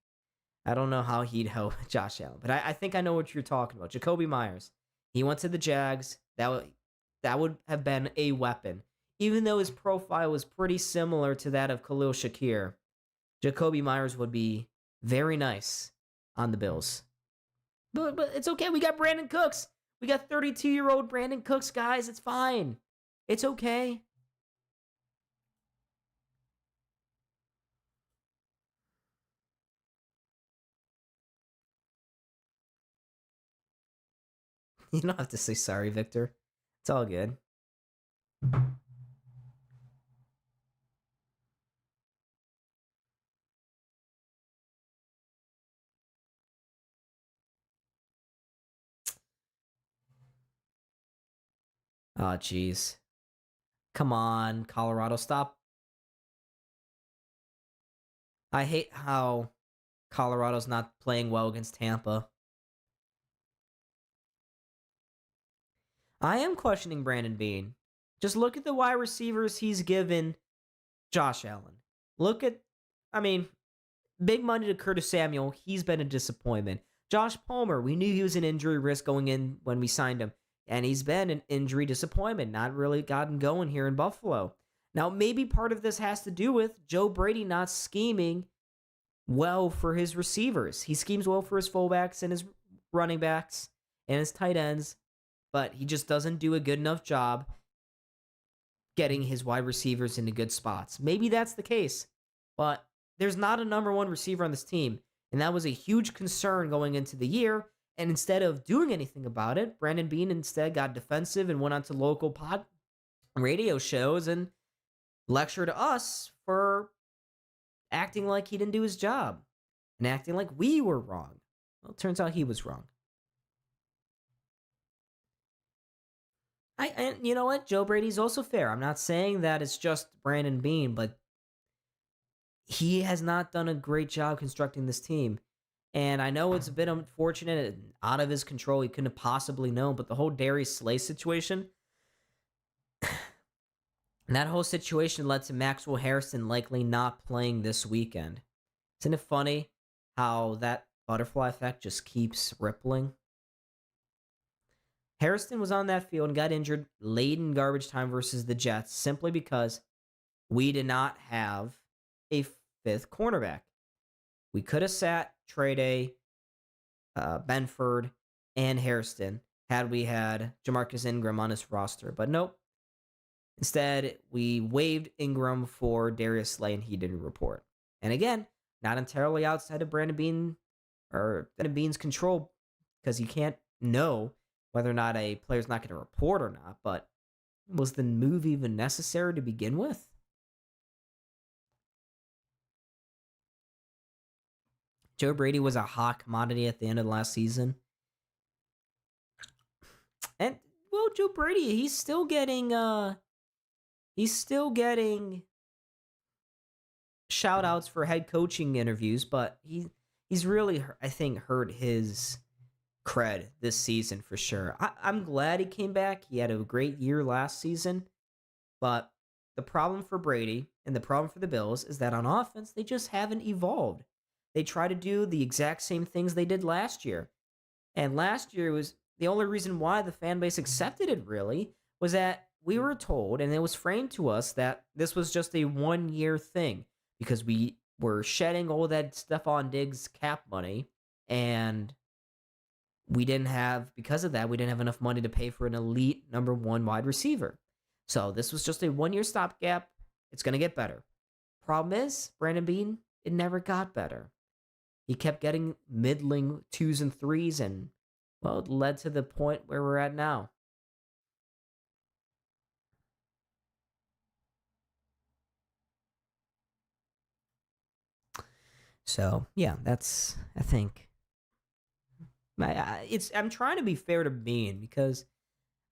I don't know how he'd help Josh Allen, but I think I know what you're talking about. Jacoby Myers. He went to the Jags. That would have been a weapon. Even though his profile was pretty similar to that of Khalil Shakir, Jacoby Myers would be very nice on the Bills. But it's okay. We got Brandon Cooks. We got 32-year-old Brandon Cooks, guys. It's fine. It's okay. You don't have to say sorry, Victor. It's all good. Oh, jeez. Come on, Colorado, stop. I hate how Colorado's not playing well against Tampa. I am questioning Brandon Beane. Just look at the wide receivers he's given Josh Allen. Big money to Curtis Samuel. He's been a disappointment. Josh Palmer, we knew he was an injury risk going in when we signed him. And he's been an injury disappointment. Not really gotten going here in Buffalo. Now, maybe part of this has to do with Joe Brady not scheming well for his receivers. He schemes well for his fullbacks and his running backs and his tight ends, but he just doesn't do a good enough job getting his wide receivers into good spots. Maybe that's the case, but there's not a number one receiver on this team, and that was a huge concern going into the year. And instead of doing anything about it, Brandon Beane instead got defensive and went on to local pod radio shows and lectured us for acting like he didn't do his job and acting like we were wrong. Well, it turns out he was wrong. And you know what? Joe Brady's also fair. I'm not saying that it's just Brandon Beane, but he has not done a great job constructing this team. And I know it's a bit unfortunate and out of his control. He couldn't have possibly known, but the whole Darius Slay situation, and that whole situation led to Maxwell Harrison likely not playing this weekend. Isn't it funny how that butterfly effect just keeps rippling? Harrison was on that field and got injured late in garbage time versus the Jets simply because we did not have a fifth cornerback. We could have sat Trey Benford, and Harrison had we had Jamarcus Ingram on his roster. But nope. Instead, we waived Ingram for Darius Slay, and he didn't report. And again, not entirely outside of Brandon Beane's control, because you can't know whether or not a player's not going to report or not. But was the move even necessary to begin with? Joe Brady was a hot commodity at the end of the last season. And well, Joe Brady, he's still getting shout outs for head coaching interviews, but he's really, I think, hurt his cred this season for sure. I'm glad he came back. He had a great year last season, but the problem for Brady and the problem for the Bills is that on offense, they just haven't evolved. They try to do the exact same things they did last year. And last year was the only reason why the fan base accepted it, really, was that we were told, and it was framed to us, that this was just a 1-year thing because we were shedding all that Stephon Diggs cap money, and because of that, we didn't have enough money to pay for an elite number 1 wide receiver. So this was just a 1-year stopgap. It's going to get better. Problem is, Brandon Beane, it never got better. He kept getting middling 2s and 3s, and, well, it led to the point where we're at now. So, yeah, that's, I think, I'm trying to be fair to Beane because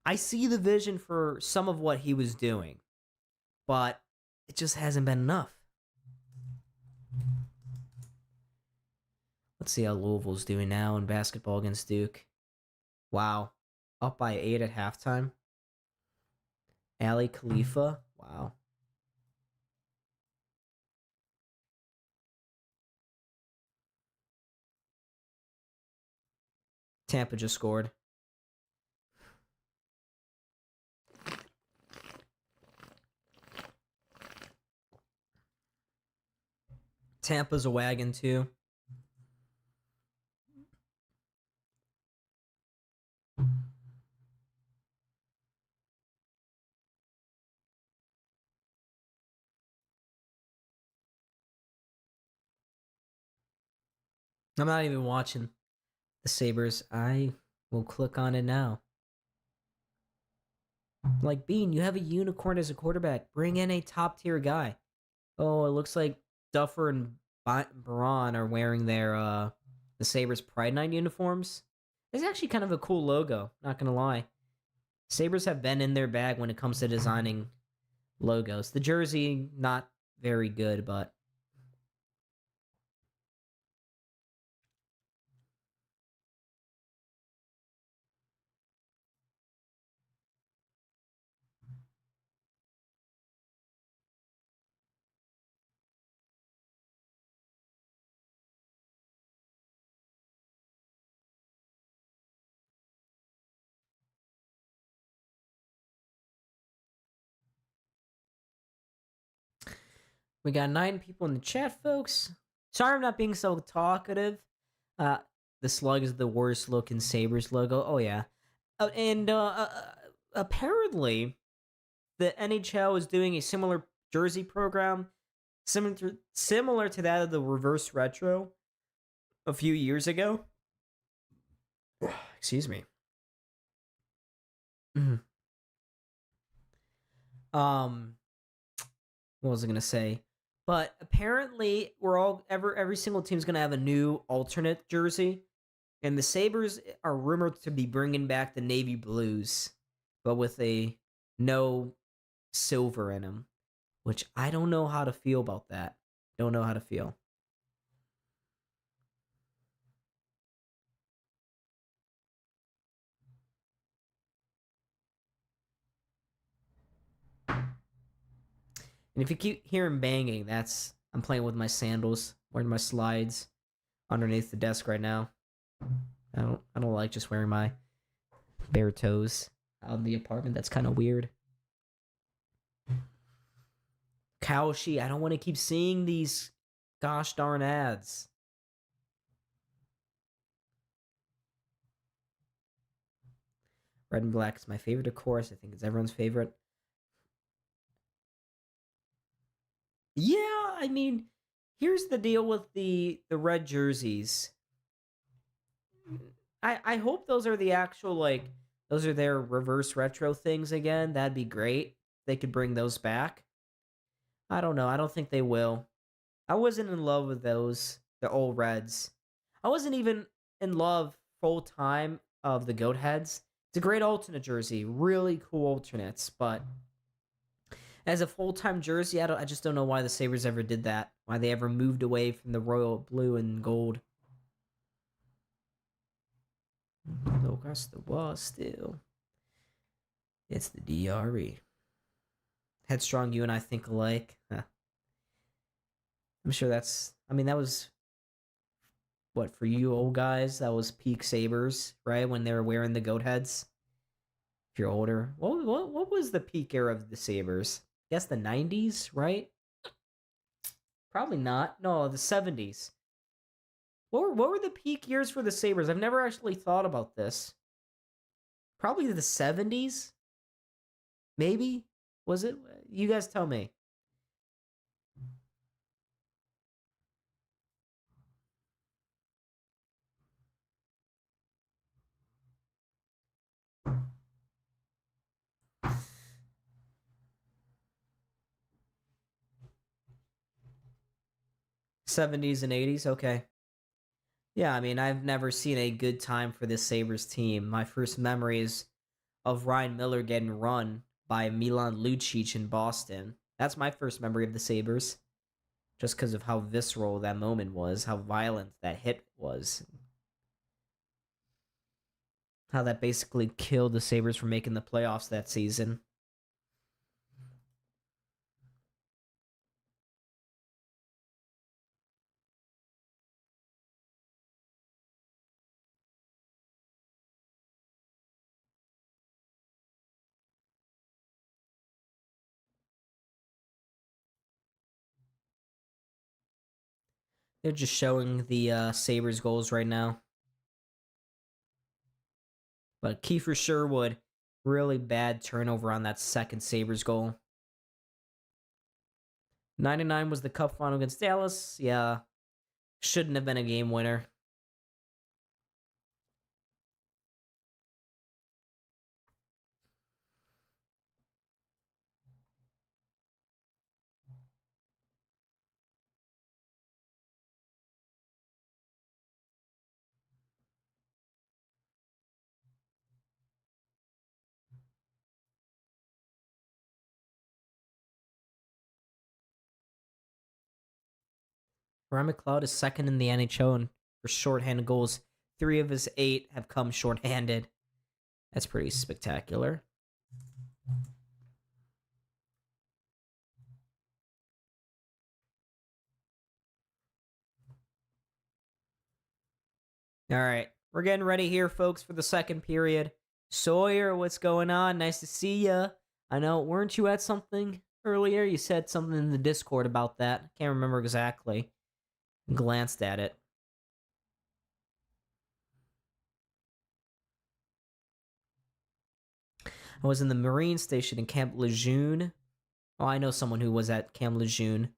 I see the vision for some of what he was doing, but it just hasn't been enough. Let's see how Louisville's doing now in basketball against Duke. Wow. Up by 8 at halftime. Ali Khalifa. Wow. Tampa just scored. Tampa's a wagon, too. I'm not even watching the Sabres. I will click on it now. Like, Bean, you have a unicorn as a quarterback. Bring in a top-tier guy. Oh, it looks like Duffer and Baron are wearing the Sabres Pride Night uniforms. It's actually kind of a cool logo, not gonna lie. Sabres have been in their bag when it comes to designing logos. The jersey, not very good, but we got 9 people in the chat, folks. Sorry I'm not being so talkative. Uh, the slug is the worst looking Sabres logo. Oh, yeah. And apparently, the NHL is doing a similar jersey program, similar to that of the reverse retro a few years ago. Excuse me. What was I gonna say? But apparently, every single team's gonna have a new alternate jersey, and the Sabres are rumored to be bringing back the navy blues, but with a no silver in them, which I don't know how to feel about that. Don't know how to feel. And if you keep hearing banging, I'm playing with my sandals, wearing my slides underneath the desk right now. I don't like just wearing my bare toes out in the apartment. That's kind of weird. Kaoshi, I don't want to keep seeing these gosh darn ads. Red and black is my favorite, of course. I think it's everyone's favorite. Yeah, I mean, here's the deal with the red jerseys. I hope those are the actual, like, those are their reverse retro things again. That'd be great. They could bring those back. I don't know. I don't think they will. I wasn't in love with those, the old Reds. I wasn't even in love full time of the Goat Heads. It's a great alternate jersey, really cool alternates, but as a full time jersey, I just don't know why the Sabres ever did that. Why they ever moved away from the royal blue and gold. Look across the wall still. It's the DRE. Headstrong, you and I think alike. Huh. I'm sure that was what, for you old guys, that was peak Sabres, right? When they were wearing the goat heads. If you're older. What was the peak era of the Sabres? I guess the 90s, right? Probably not. No, the 70s. What were the peak years for the Sabres? I've never actually thought about this. Probably the 70s? Maybe? Was it? You guys tell me. '70s and '80s? Okay. Yeah, I mean, I've never seen a good time for this Sabres team. My first memories of Ryan Miller getting run by Milan Lucic in Boston. That's my first memory of the Sabres. Just because of how visceral that moment was, how violent that hit was. How that basically killed the Sabres from making the playoffs that season. They're just showing the Sabres goals right now. But Kiefer Sherwood, really bad turnover on that second Sabres goal. 99 was the cup final against Dallas. Yeah, shouldn't have been a game winner. Ryan McLeod is second in the NHL for shorthanded goals. 3 of his 8 have come shorthanded. That's pretty spectacular. All right, we're getting ready here, folks, for the second period. Sawyer, what's going on? Nice to see ya. I know, weren't you at something earlier? You said something in the Discord about that. Can't remember exactly. Glanced at it. I was in the Marine Station in Camp Lejeune. Oh, I know someone who was at Camp Lejeune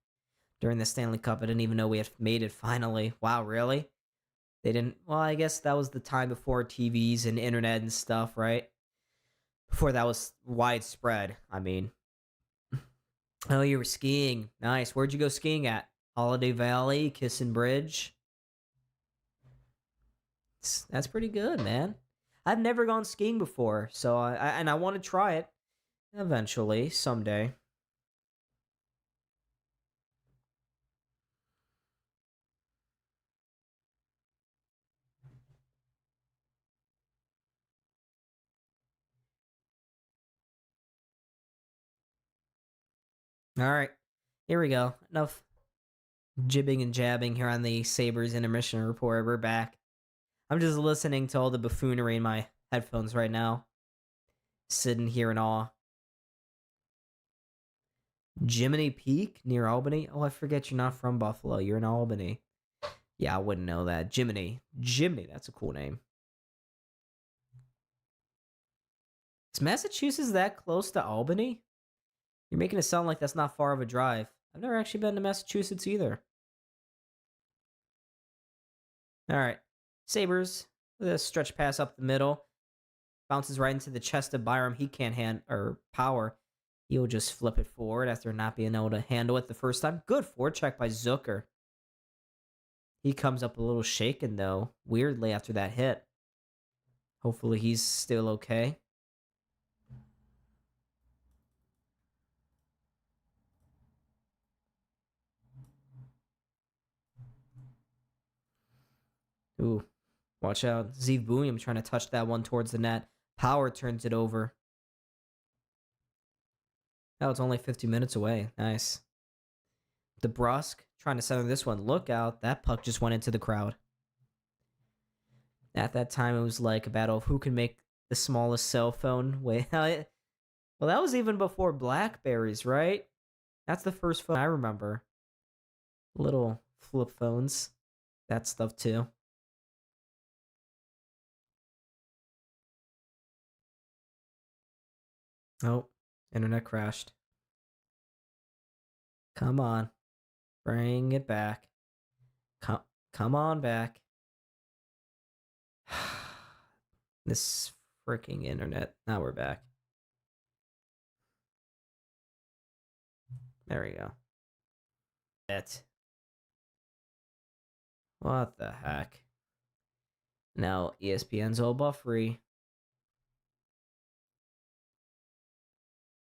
during the Stanley Cup. I didn't even know we had made it finally. Wow, really? They didn't. Well, I guess that was the time before TVs and internet and stuff, right? Before that was widespread. I mean, oh, you were skiing. Nice. Where'd you go skiing at? Holiday Valley, Kissin Bridge. That's pretty good, man. I've never gone skiing before, so I want to try it eventually, someday. All right. Here we go. Enough jibbing and jabbing here on the Sabres intermission report. We're back. I'm just listening to all the buffoonery in my headphones right now. Sitting here in awe. Jiminy Peak near Albany? Oh, I forget you're not from Buffalo. You're in Albany. Yeah, I wouldn't know that. Jiminy. Jiminy, that's a cool name. Is Massachusetts that close to Albany? You're making it sound like that's not far of a drive. I've never actually been to Massachusetts either. All right. Sabres with a stretch pass up the middle. Bounces right into the chest of Byram. He can't power. He'll just flip it forward after not being able to handle it the first time. Good forecheck by Zucker. He comes up a little shaken, though, weirdly after that hit. Hopefully he's still okay. Ooh, watch out. Zeev Buium trying to touch that one towards the net. Power turns it over. Oh, it's only 50 minutes away. Nice. DeBrusque trying to center this one. Look out. That puck just went into the crowd. At that time, it was like a battle of who can make the smallest cell phone. Well, that was even before Blackberries, right? That's the first phone I remember. Little flip phones. That stuff, too. Oh, internet crashed. Come on. Bring it back. Come on back. This freaking internet. Now we're back. There we go. What the heck? Now ESPN's all buffery.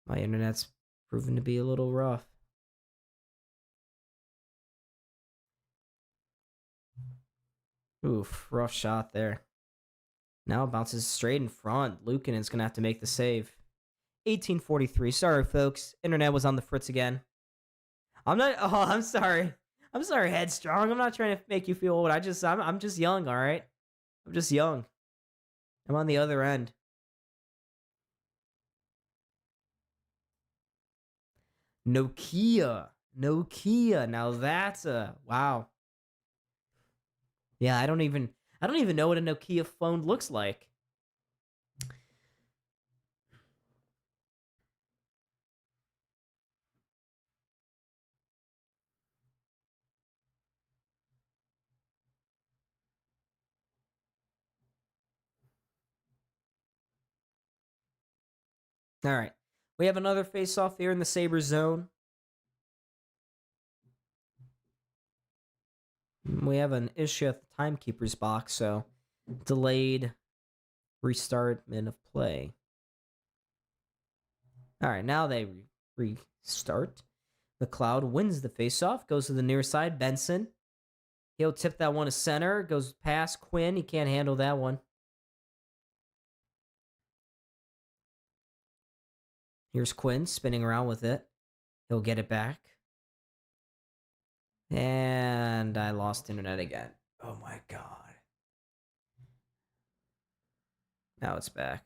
My internet's proven to be a little rough. Oof, rough shot there. Now it bounces straight in front. Luukkonen's going to have to make the save. 1843. Sorry, folks. Internet was on the fritz again. I'm not... Oh, I'm sorry. I'm sorry, Headstrong. I'm not trying to make you feel old. I'm just young, all right? I'm just young. I'm on the other end. Nokia. Now that's a... Wow. Yeah, I don't even know what a Nokia phone looks like. All right. We have another face-off here in the Sabres zone. We have an issue at the timekeeper's box, so delayed restart of play. All right, now they restart. McLeod wins the faceoff, goes to the near side. Benson. He'll tip that one to center, goes past Quinn. He can't handle that one. Here's Quinn spinning around with it. He'll get it back. And I lost internet again. Oh my God. Now it's back.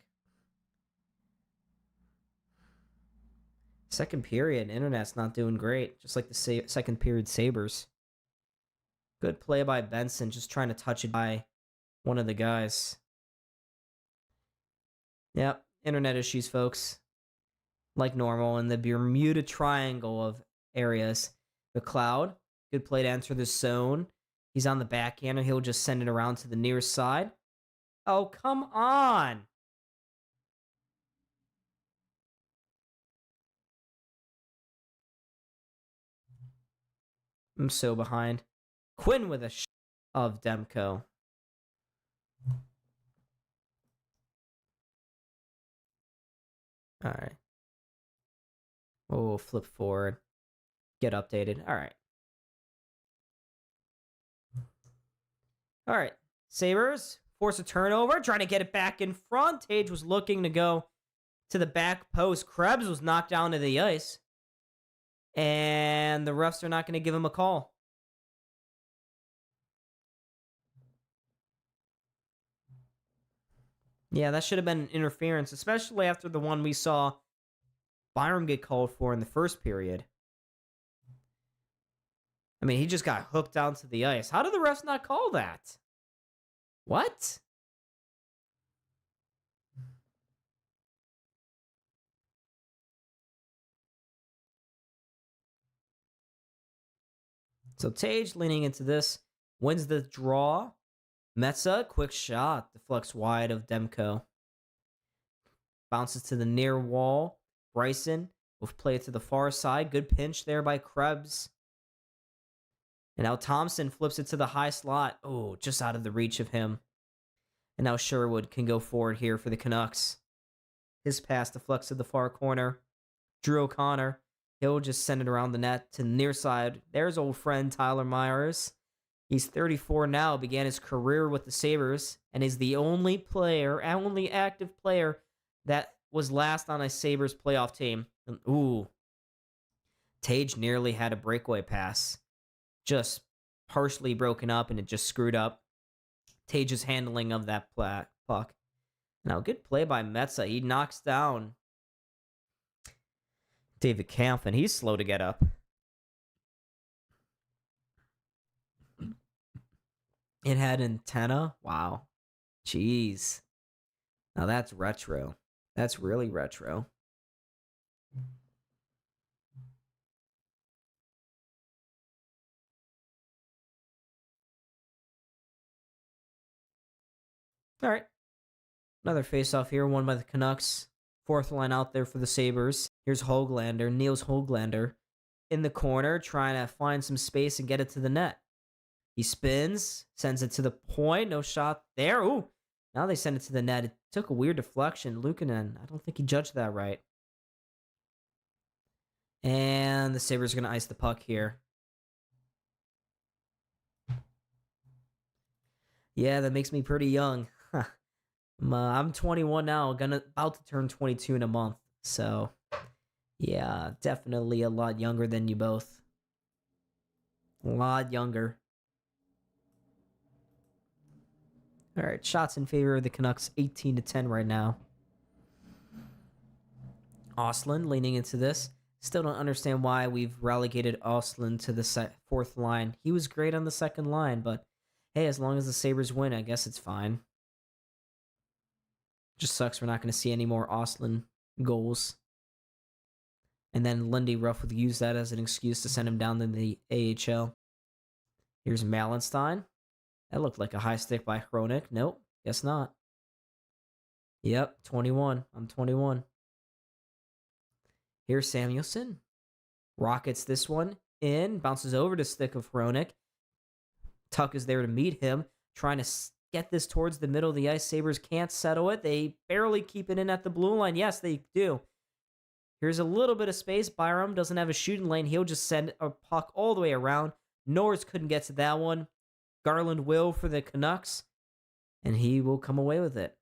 Second period, internet's not doing great. Just like the second period Sabres. Good play by Benson, just trying to touch it by one of the guys. Yep, internet issues, folks. Like normal in the Bermuda Triangle of areas. McLeod, good play to enter the zone. He's on the backhand, and he'll just send it around to the near side. Oh, come on. I'm so behind. Quinn with a shot of Demko. All right. Oh, flip forward. Get updated. All right. All right. Sabres force a turnover. Trying to get it back in front. Tage was looking to go to the back post. Krebs was knocked down to the ice. And the refs are not going to give him a call. Yeah, that should have been interference, especially after the one we saw Byram get called for in the first period. I mean, he just got hooked onto the ice. How did the refs not call that? What? So Tage leaning into this, wins the draw. Metsa, quick shot, deflects wide of Demko. Bounces to the near wall. Bryson will play it to the far side. Good pinch there by Krebs. And now Thompson flips it to the high slot. Oh, just out of the reach of him. And now Sherwood can go forward here for the Canucks. His pass deflects to the far corner. Drew O'Connor. He'll just send it around the net to the near side. There's old friend Tyler Myers. He's 34 now, began his career with the Sabres, and is the only active player that was last on a Sabres playoff team. And, ooh. Tage nearly had a breakaway pass. Just partially broken up, and it just screwed up Tage's handling of that puck. Now, good play by Metsa. He knocks down David Kampf, and he's slow to get up. It had antenna? Wow. Jeez. Now that's retro. That's really retro. All right. Another face-off here, won by the Canucks. Fourth line out there for the Sabres. Here's Höglander, Niels Höglander, in the corner, trying to find some space and get it to the net. He spins, sends it to the point. No shot there. Ooh. Now they send it to the net. It took a weird deflection. Luukkonen, I don't think he judged that right. And the Sabres are going to ice the puck here. Yeah, that makes me pretty young. I'm 21 now, about to turn 22 in a month. So, yeah, definitely a lot younger than you both. A lot younger. All right, shots in favor of the Canucks, 18-10 right now. Ostlund leaning into this. Still don't understand why we've relegated Ostlund to the fourth line. He was great on the second line, but hey, as long as the Sabres win, I guess it's fine. Just sucks we're not going to see any more Ostlund goals. And then Lindy Ruff would use that as an excuse to send him down to the AHL. Here's Malenstein. That looked like a high stick by Hronik. Nope, guess not. Yep, 21. I'm 21. Here's Samuelson. Rockets this one in. Bounces over to stick of Hronik. Tuck is there to meet him. Trying to get this towards the middle of the ice. Sabres can't settle it. They barely keep it in at the blue line. Yes, they do. Here's a little bit of space. Byram doesn't have a shooting lane. He'll just send a puck all the way around. Norris couldn't get to that one. Garland will for the Canucks, and he will come away with it.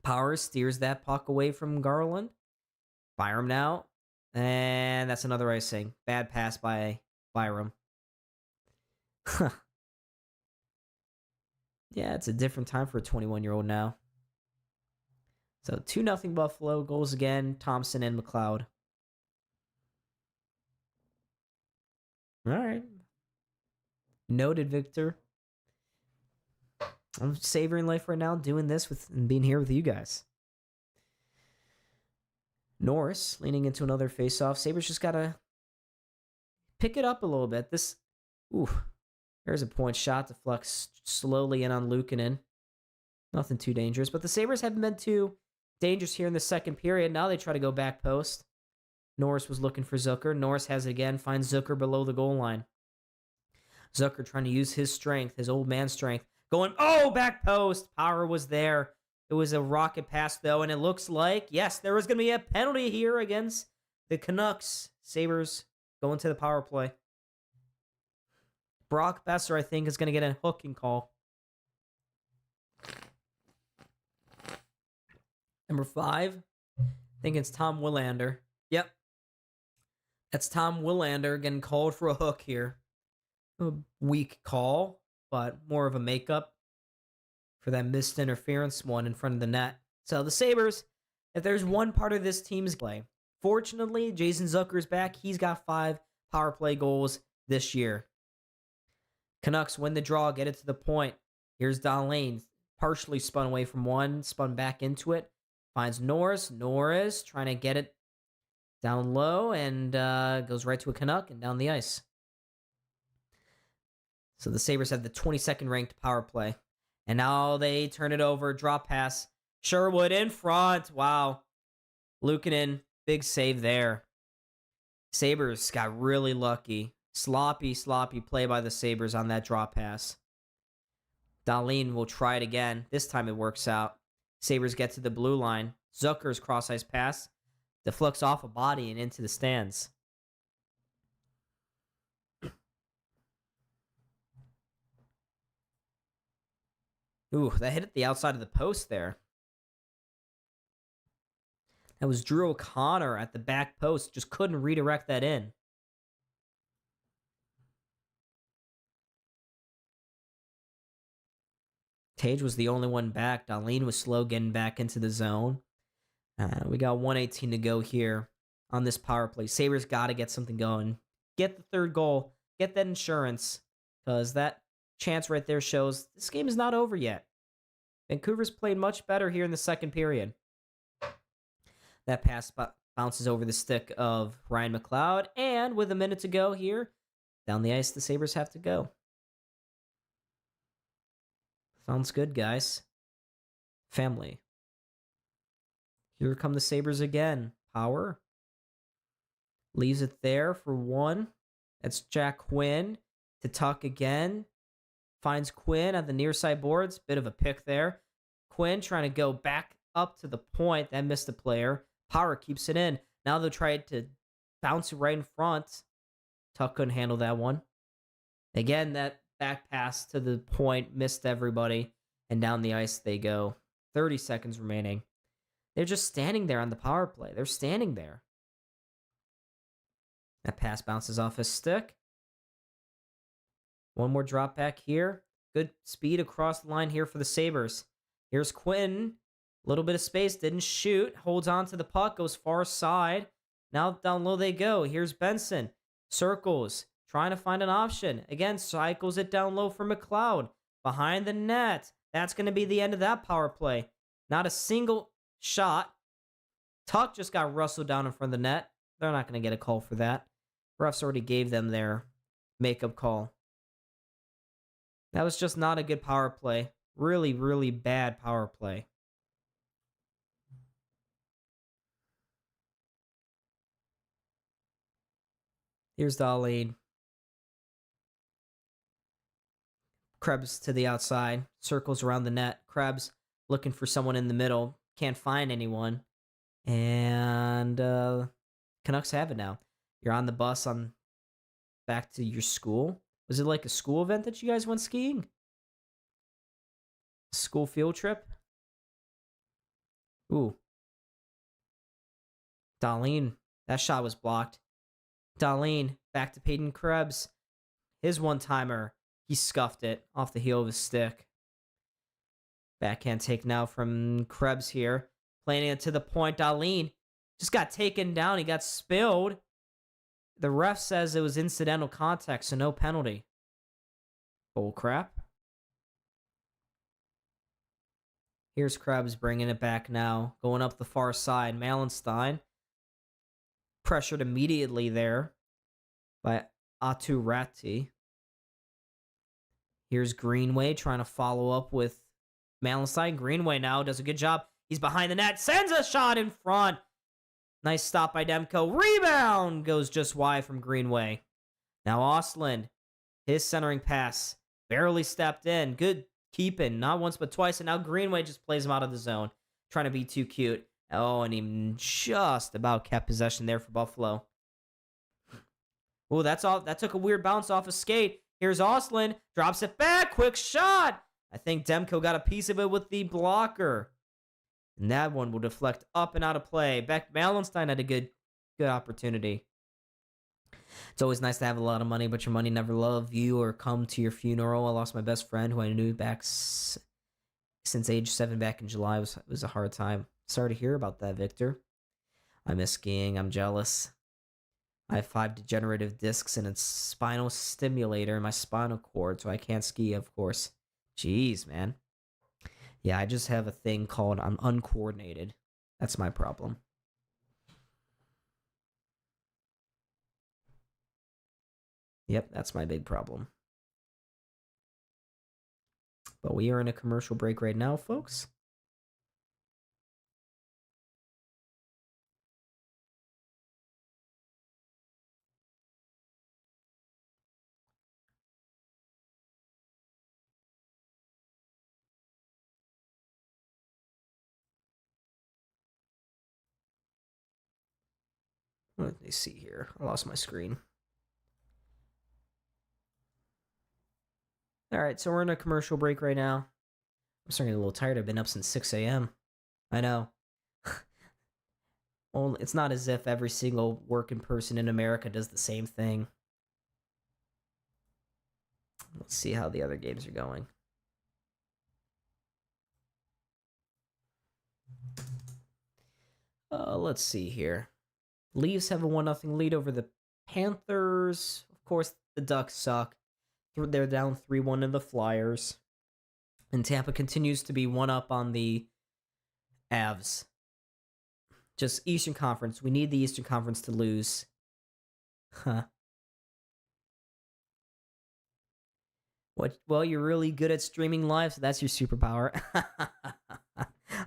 Powers steers that puck away from Garland. Byram now, and that's another icing. Bad pass by Byram. Yeah, it's a different time for a 21-year-old now. So 2-0 Buffalo. Goals again, Thompson and McLeod. All right. Noted, Victor. I'm savoring life right now, doing this and being here with you guys. Norris leaning into another faceoff. Sabres just gotta pick it up a little bit. There's a point shot to flex slowly in on Luukkonen. Nothing too dangerous, but the Sabres haven't been too dangerous here in the second period. Now they try to go back post. Norris was looking for Zucker. Norris has it again, finds Zucker below the goal line. Zucker trying to use his strength, his old man strength. Going, back post. Power was there. It was a rocket pass, though, and it looks like, yes, there was going to be a penalty here against the Canucks. Sabres going to the power play. Brock Besser, I think, is going to get a hooking call. Number 5, I think it's Tom Willander. Yep. That's Tom Willander getting called for a hook here. A weak call, but more of a makeup for that missed interference one in front of the net. So the Sabres, if there's one part of this team's play, fortunately, Jason Zucker's back. He's got 5 power play goals this year. Canucks win the draw, get it to the point. Here's Dahlin, partially spun away from one, spun back into it. Finds Norris. Norris trying to get it down low and goes right to a Canuck and down the ice. So the Sabres have the 22nd ranked power play. And now they turn it over. Drop pass. Sherwood in front. Wow. Luukkonen, big save there. Sabres got really lucky. Sloppy play by the Sabres on that drop pass. Dahlin will try it again. This time it works out. Sabres get to the blue line. Zucker's cross-ice pass deflects off a body and into the stands. Ooh, that hit at the outside of the post there. That was Drew O'Connor at the back post. Just couldn't redirect that in. Tage was the only one back. Dahlin was slow getting back into the zone. We got 1:18 to go here on this power play. Sabres got to get something going. Get the third goal. Get that insurance. Because that chance right there shows this game is not over yet. Vancouver's played much better here in the second period. That pass bounces over the stick of Ryan McLeod. And with a minute to go here, down the ice the Sabres have to go. Sounds good, guys. Family. Here come the Sabres again. Power. Leaves it there for one. That's Jack Quinn to Tuck again. Finds Quinn at the near side boards. Bit of a pick there. Quinn trying to go back up to the point. That missed the player. Power keeps it in. Now they'll try to bounce it right in front. Tuck couldn't handle that one. Again, that back pass to the point missed everybody. And down the ice they go. 30 seconds remaining. They're just standing there on the power play. They're standing there. That pass bounces off his stick. One more drop back here. Good speed across the line here for the Sabres. Here's Quinn. A little bit of space. Didn't shoot. Holds on to the puck. Goes far side. Now down low they go. Here's Benson. Circles. Trying to find an option. Again, cycles it down low for McLeod. Behind the net. That's going to be the end of that power play. Not a single shot. Tuck just got rustled down in front of the net. They're not going to get a call for that. Refs already gave them their makeup call. That was just not a good power play. Really, really bad power play. Here's Dahlin. Krebs to the outside. Circles around the net. Krebs looking for someone in the middle. Can't find anyone. And Canucks have it now. You're on the bus on back to your school. Was it like a school event that you guys went skiing? School field trip? Ooh. Dahlin. That shot was blocked. Dahlin back to Peyton Krebs. His one-timer. He scuffed it off the heel of his stick. Backhand take now from Krebs here. Playing it to the point. Dahlin just got taken down. He got spilled. The ref says it was incidental contact, so no penalty. Bull crap. Here's Krebs bringing it back now. Going up the far side. Malenstein. Pressured immediately there by Aturati. Here's Greenway trying to follow up with Malenstein. Greenway now does a good job. He's behind the net. Sends a shot in front. Nice stop by Demko. Rebound goes just wide from Greenway. Now Ostlund. His centering pass. Barely stepped in. Good keeping. Not once but twice. And now Greenway just plays him out of the zone. Trying to be too cute. Oh, and he just about kept possession there for Buffalo. Oh, that's all. That took a weird bounce off a skate. Here's Ostlund. Drops it back. Quick shot. I think Demko got a piece of it with the blocker. And that one will deflect up and out of play. Beck Malenstein had a good opportunity. It's always nice to have a lot of money, but your money never love you or come to your funeral. I lost my best friend who I knew back since age 7 back in July. It was a hard time. Sorry to hear about that, Victor. I miss skiing. I'm jealous. I have 5 degenerative discs and a spinal stimulator in my spinal cord, so I can't ski, of course. Jeez, man. Yeah, I just have a thing called I'm uncoordinated. That's my problem. Yep, that's my big problem. But we are in a commercial break right now, folks. Let me see here. I lost my screen. All right, so we're in a commercial break right now. I'm starting to get a little tired. I've been up since 6 a.m. I know. Well, it's not as if every single working person in America does the same thing. Let's see how the other games are going. Let's see here. Leafs have a 1-0 lead over the Panthers. Of course, the Ducks suck. They're down 3-1 to the Flyers. And Tampa continues to be one up on the Avs. Just Eastern Conference. We need the Eastern Conference to lose. Huh. What? Well, you're really good at streaming live, so that's your superpower.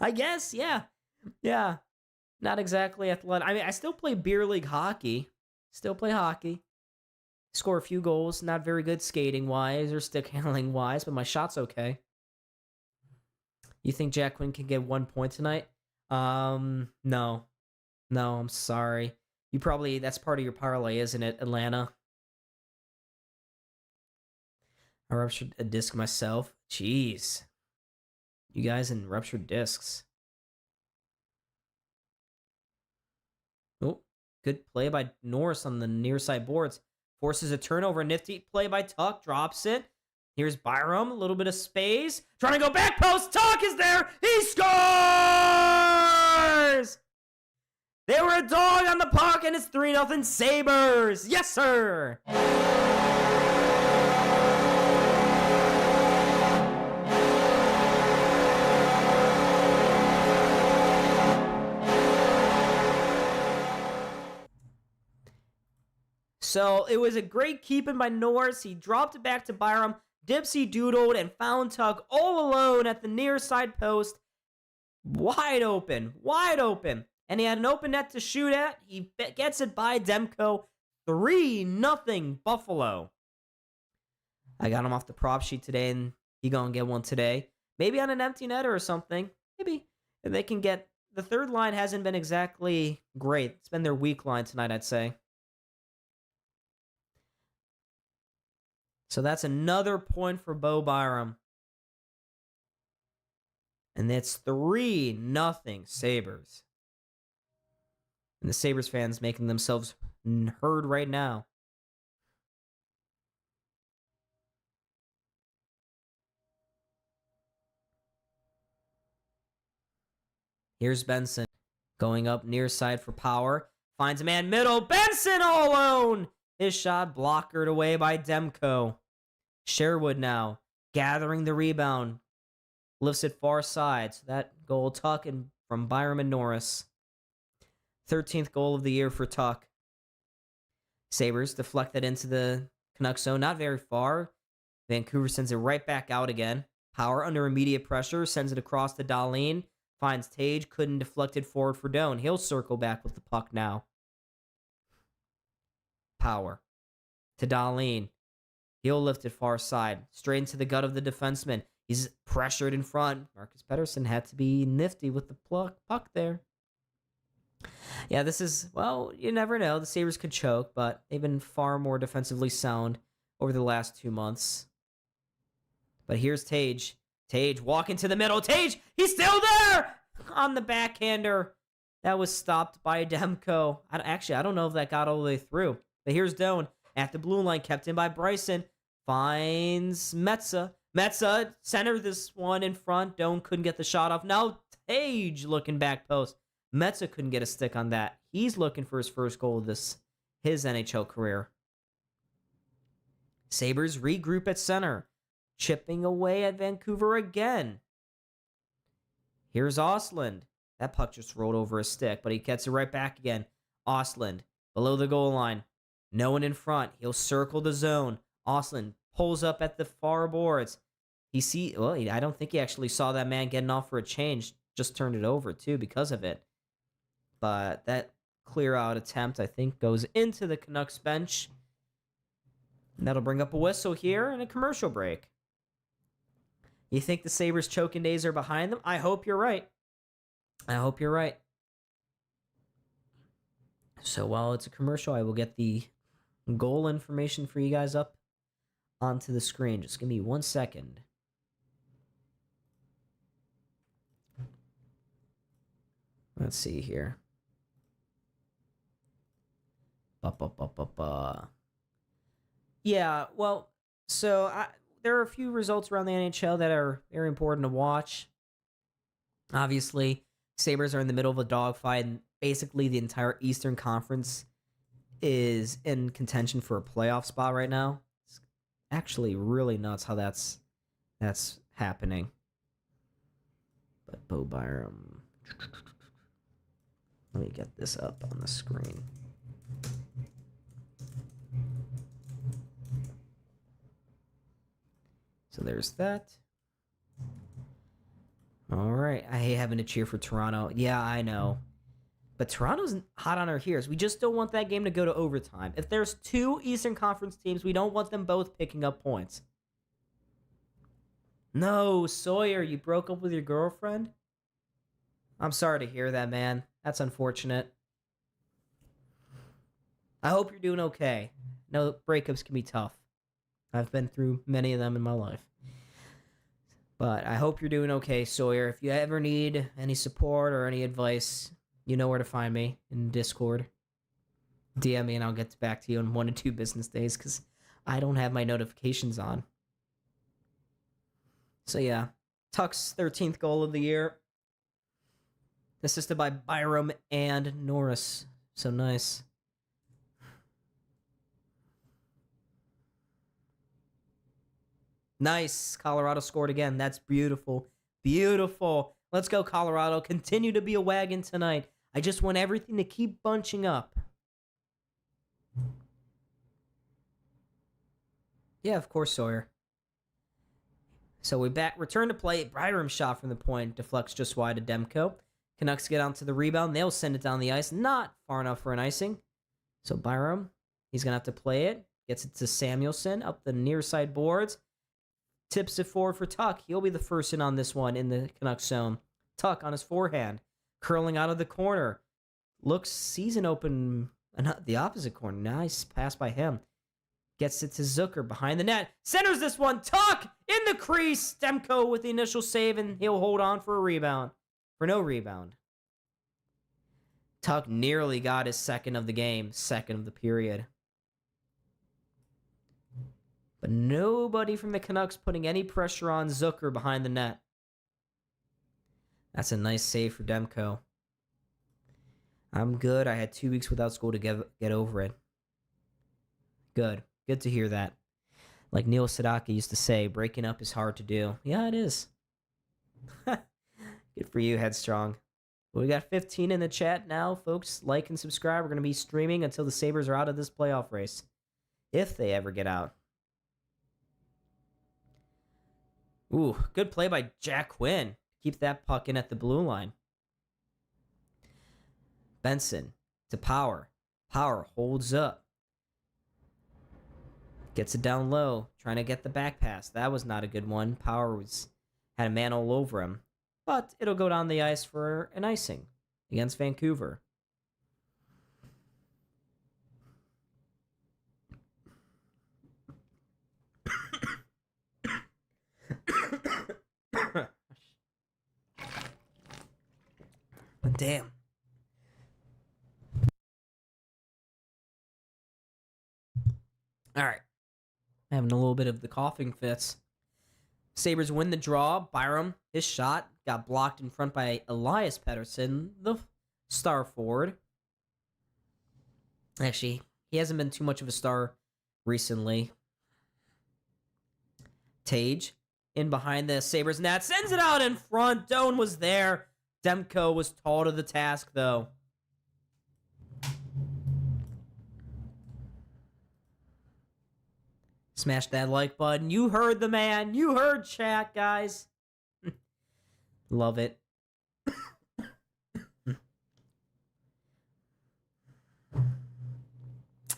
I guess, yeah. Yeah. Not exactly athletic. I mean, I still play beer league hockey. Still play hockey. Score a few goals. Not very good skating-wise or stick handling-wise, but my shot's okay. You think Jack Quinn can get 1 point tonight? No. No, I'm sorry. That's part of your parlay, isn't it, Atlanta? I ruptured a disc myself. Jeez. You guys in ruptured discs. Oh, good play by Norris on the near side boards. Forces a turnover. Nifty play by Tuck. Drops it. Here's Byram. A little bit of space. Trying to go back post. Tuck is there. He scores! They were a dog on the puck, and it's 3-0 Sabres. Yes, sir! So it was a great keeping by Norris. He dropped it back to Byram. Dipsy doodled and found Tuck all alone at the near side post. Wide open. Wide open. And he had an open net to shoot at. He gets it by Demko. 3-0 Buffalo. I got him off the prop sheet today, and he gonna get one today. Maybe on an empty netter or something. Maybe. If they can get... The third line hasn't been exactly great. It's been their weak line tonight, I'd say. So that's another point for Bo Byram. And it's 3-0 Sabres. And the Sabres fans making themselves heard right now. Here's Benson going up near side for power. Finds a man middle. Benson all alone. His shot blockered away by Demko. Sherwood now gathering the rebound. Lifts it far side. So that goal Tuck and from Byram and Norris. 13th goal of the year for Tuck. Sabres deflect that into the Canucks zone. Not very far. Vancouver sends it right back out again. Power under immediate pressure. Sends it across to Dahlin. Finds Tage. Couldn't deflect it forward for Doan. He'll circle back with the puck now. Power to Dahlin. He'll lift it far side. Straight into the gut of the defenseman. He's pressured in front. Marcus Pettersson had to be nifty with the puck there. Yeah, this is, well, you never know. The Sabres could choke, but they've been far more defensively sound over the last 2 months. But here's Tage. Tage walking to the middle. Tage, he's still there! On the backhander. That was stopped by Demko. I don't know if that got all the way through. But here's Doan at the blue line, kept in by Bryson. Finds Metza. Metza centered this one in front. Doan couldn't get the shot off. Now Tage looking back post. Metza couldn't get a stick on that. He's looking for his first goal of his NHL career. Sabres regroup at center. Chipping away at Vancouver again. Here's Ostlund. That puck just rolled over a stick, but he gets it right back again. Ostlund, below the goal line. No one in front. He'll circle the zone. Ostlund pulls up at the far boards. I don't think he actually saw that man getting off for a change. Just turned it over, too, because of it. But that clear-out attempt, I think, goes into the Canucks bench. And that'll bring up a whistle here and a commercial break. You think the Sabres' choking days are behind them? I hope you're right. I hope you're right. So while it's a commercial, I will get the goal information for you guys up onto the screen. Just give me 1 second. Let's see here. Yeah, well, so there are a few results around the NHL that are very important to watch. Obviously, Sabres are in the middle of a dogfight, and basically the entire Eastern Conference is in contention for a playoff spot right now. It's actually really nuts how that's happening. But Bo Byram, let me get this up on the screen. So there's that. All right. I hate having to cheer for Toronto. Yeah, I know. But Toronto's hot on our heels. We just don't want that game to go to overtime. If there's two Eastern Conference teams, we don't want them both picking up points. No, Sawyer, you broke up with your girlfriend? I'm sorry to hear that, man. That's unfortunate. I hope you're doing okay. No, breakups can be tough. I've been through many of them in my life. But I hope you're doing okay, Sawyer. If you ever need any support or any advice, you know where to find me in Discord. DM me and I'll get back to you in 1 to 2 business days because I don't have my notifications on. So yeah, Tuck's 13th goal of the year. Assisted by Byram and Norris. So nice. Nice. Colorado scored again. That's beautiful. Beautiful. Let's go, Colorado. Continue to be a wagon tonight. I just want everything to keep bunching up. Yeah, of course, Sawyer. So we return to play. Byram shot from the point. Deflects just wide of Demko. Canucks get onto the rebound. They'll send it down the ice. Not far enough for an icing. So Byram, he's going to have to play it. Gets it to Samuelson up the near side boards. Tips it forward for Tuck. He'll be the first in on this one in the Canucks zone. Tuck on his forehand. Curling out of the corner. Sees an open, the opposite corner. Nice pass by him. Gets it to Zucker behind the net. Centers this one. Tuck in the crease. Demko with the initial save, and he'll hold on for a rebound. For no rebound. Tuck nearly got his second of the game. Second of the period. But nobody from the Canucks putting any pressure on Zucker behind the net. That's a nice save for Demko. I'm good. I had 2 weeks without school to get over it. Good. Good to hear that. Like Neil Sedaka used to say, breaking up is hard to do. Yeah, it is. Good for you, Headstrong. Well, we got 15 in the chat now, folks. Like and subscribe. We're going to be streaming until the Sabres are out of this playoff race. If they ever get out. Ooh, good play by Jack Quinn. Keep that puck in at the blue line. Benson to Power. Power holds up. Gets it down low. Trying to get the back pass. That was not a good one. Power had a man all over him. But it'll go down the ice for an icing against Vancouver. Damn. All right. Having a little bit of the coughing fits. Sabres win the draw. Byram, his shot got blocked in front by Elias Pettersson, the star forward. Actually, he hasn't been too much of a star recently. Tage in behind the Sabres net, sends it out in front. Doan was there. Demko was tall to the task, though. Smash that like button. You heard the man. You heard chat, guys. Love it.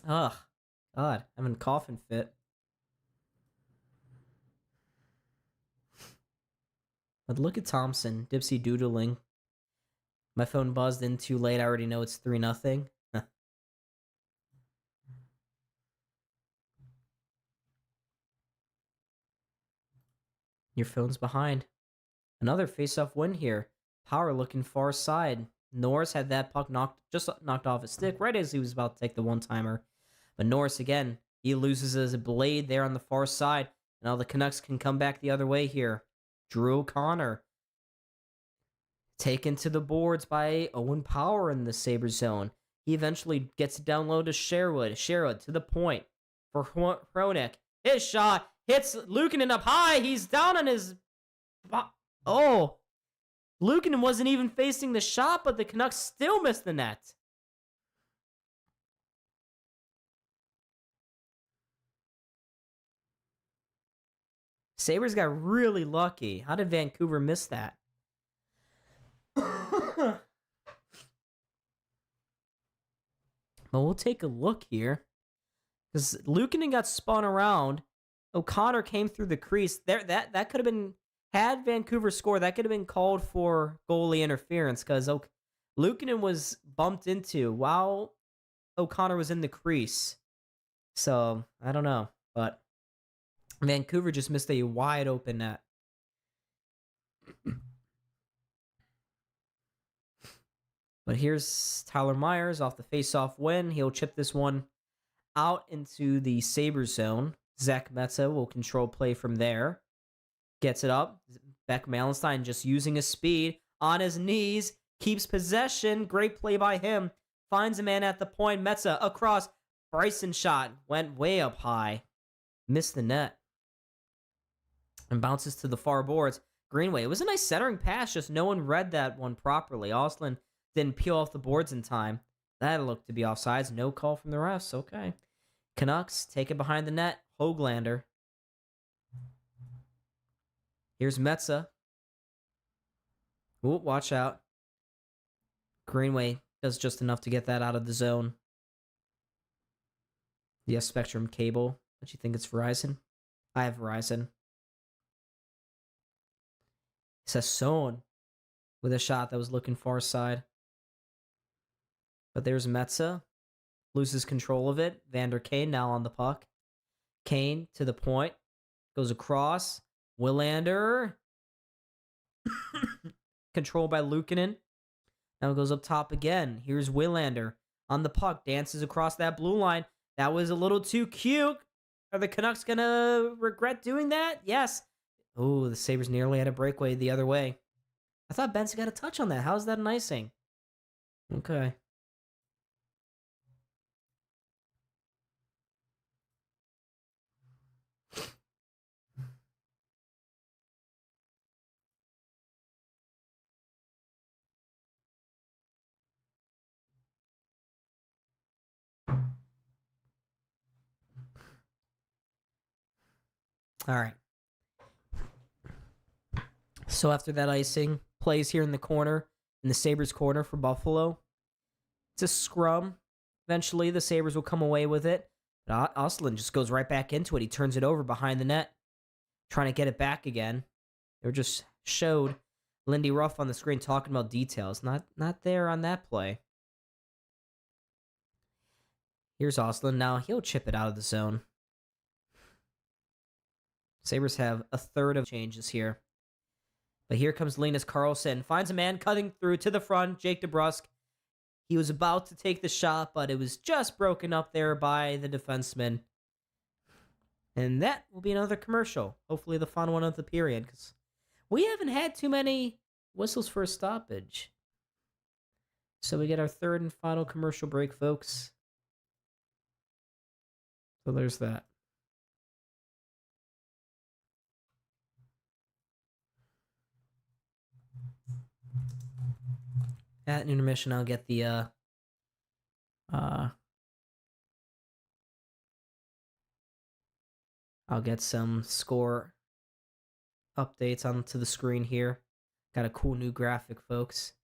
Ugh. God, I'm in coughing fit. But look at Thompson, dipsy doodling. My phone buzzed in too late. I already know it's 3-0. Your phone's behind. Another face-off win here. Power looking far side. Norris had that puck just knocked off his stick right as he was about to take the one-timer. But Norris, again, he loses his blade there on the far side. Now the Canucks can come back the other way here. Drew O'Connor taken to the boards by Owen Power in the Sabres zone. He eventually gets it down low to Sherwood. Sherwood to the point for Hronek. His shot hits Luukkonen up high. He's down on his... Oh! Luukkonen wasn't even facing the shot, but the Canucks still missed the net. Sabres got really lucky. How did Vancouver miss that? But we'll take a look here. Because Luukkonen got spun around. O'Connor came through the crease. That could have been... Had Vancouver scored, that could have been called for goalie interference. Because Luukkonen was bumped into while O'Connor was in the crease. So, I don't know. But Vancouver just missed a wide open net. But here's Tyler Myers off the face-off win. He'll chip this one out into the Sabres zone. Zach Metza will control play from there. Gets it up. Beck Malenstein just using his speed on his knees. Keeps possession. Great play by him. Finds a man at the point. Metza across. Bryson shot. Went way up high. Missed the net. And bounces to the far boards. Greenway. It was a nice centering pass. Just no one read that one properly. Ostlund didn't peel off the boards in time. That looked to be offsides. No call from the refs. Okay. Canucks take it behind the net. Höglander. Here's Metza. Ooh, watch out. Greenway does just enough to get that out of the zone. Yes, Spectrum cable. Don't you think it's Verizon? I have Verizon. Sasson with a shot that was looking far side. But there's Metza. Loses control of it. Vander Kane now on the puck. Kane to the point. Goes across. Willander. Controlled by Luukkonen. Now it goes up top again. Here's Willander on the puck. Dances across that blue line. That was a little too cute. Are the Canucks going to regret doing that? Yes. Oh, the Sabres nearly had a breakaway the other way. I thought Benson got a touch on that. How's that an icing? Okay. All right. So after that icing, plays here in the corner, in the Sabres corner for Buffalo. It's a scrum. Eventually, the Sabres will come away with it. But Ostlund just goes right back into it. He turns it over behind the net, trying to get it back again. They were just showed Lindy Ruff on the screen talking about details. Not there on that play. Here's Ostlund. Now he'll chip it out of the zone. Sabres have a third of changes here. But here comes Linus Karlsson. Finds a man cutting through to the front. Jake DeBrusk. He was about to take the shot, but it was just broken up there by the defenseman. And that will be another commercial. Hopefully the final one of the period, because we haven't had too many whistles for a stoppage. So we get our third and final commercial break, folks. So there's that. At intermission, I'll get the I'll get some score updates onto the screen here. Got a cool new graphic, folks.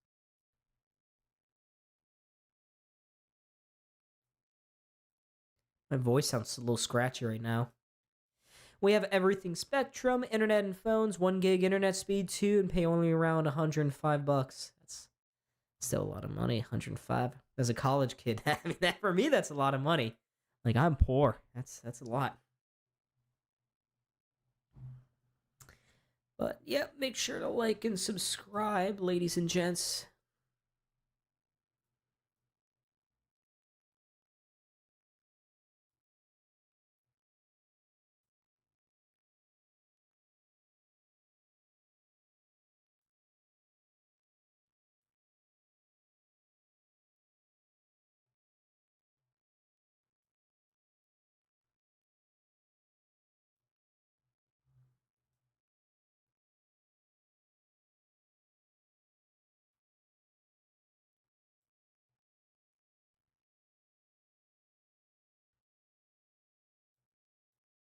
My voice sounds a little scratchy right now. We have everything Spectrum, internet and phones, 1 gig internet speed, 2, and pay only around $105. That's still a lot of money, 105. As a college kid, I mean, that for me, that's a lot of money. Like, I'm poor. That's a lot. But, yeah, make sure to like and subscribe, ladies and gents.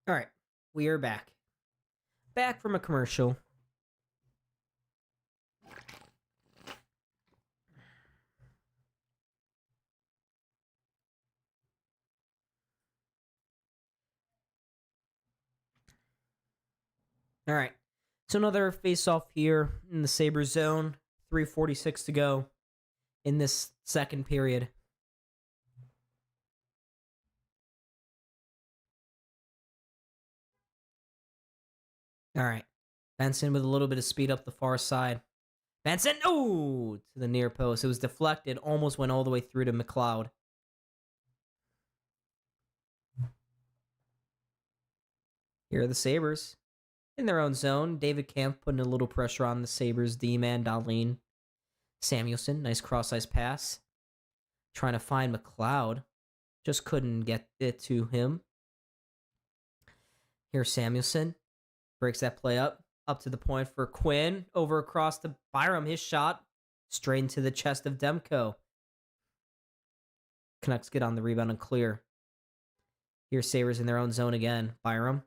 All right, we are back. Back from a commercial. All right, so another face-off here in the Sabres zone. 3:46 to go in this second period. All right, Benson with a little bit of speed up the far side. Benson, oh, to the near post. It was deflected, almost went all the way through to McLeod. Here are the Sabres in their own zone. David Kampf putting a little pressure on the Sabres D-man, Dahlin. Samuelson, nice cross-ice pass. Trying to find McLeod. Just couldn't get it to him. Here's Samuelson. Breaks that play up to the point for Quinn. Over across to Byram. His shot straight into the chest of Demko. Canucks get on the rebound and clear. Here's Sabres in their own zone again. Byram.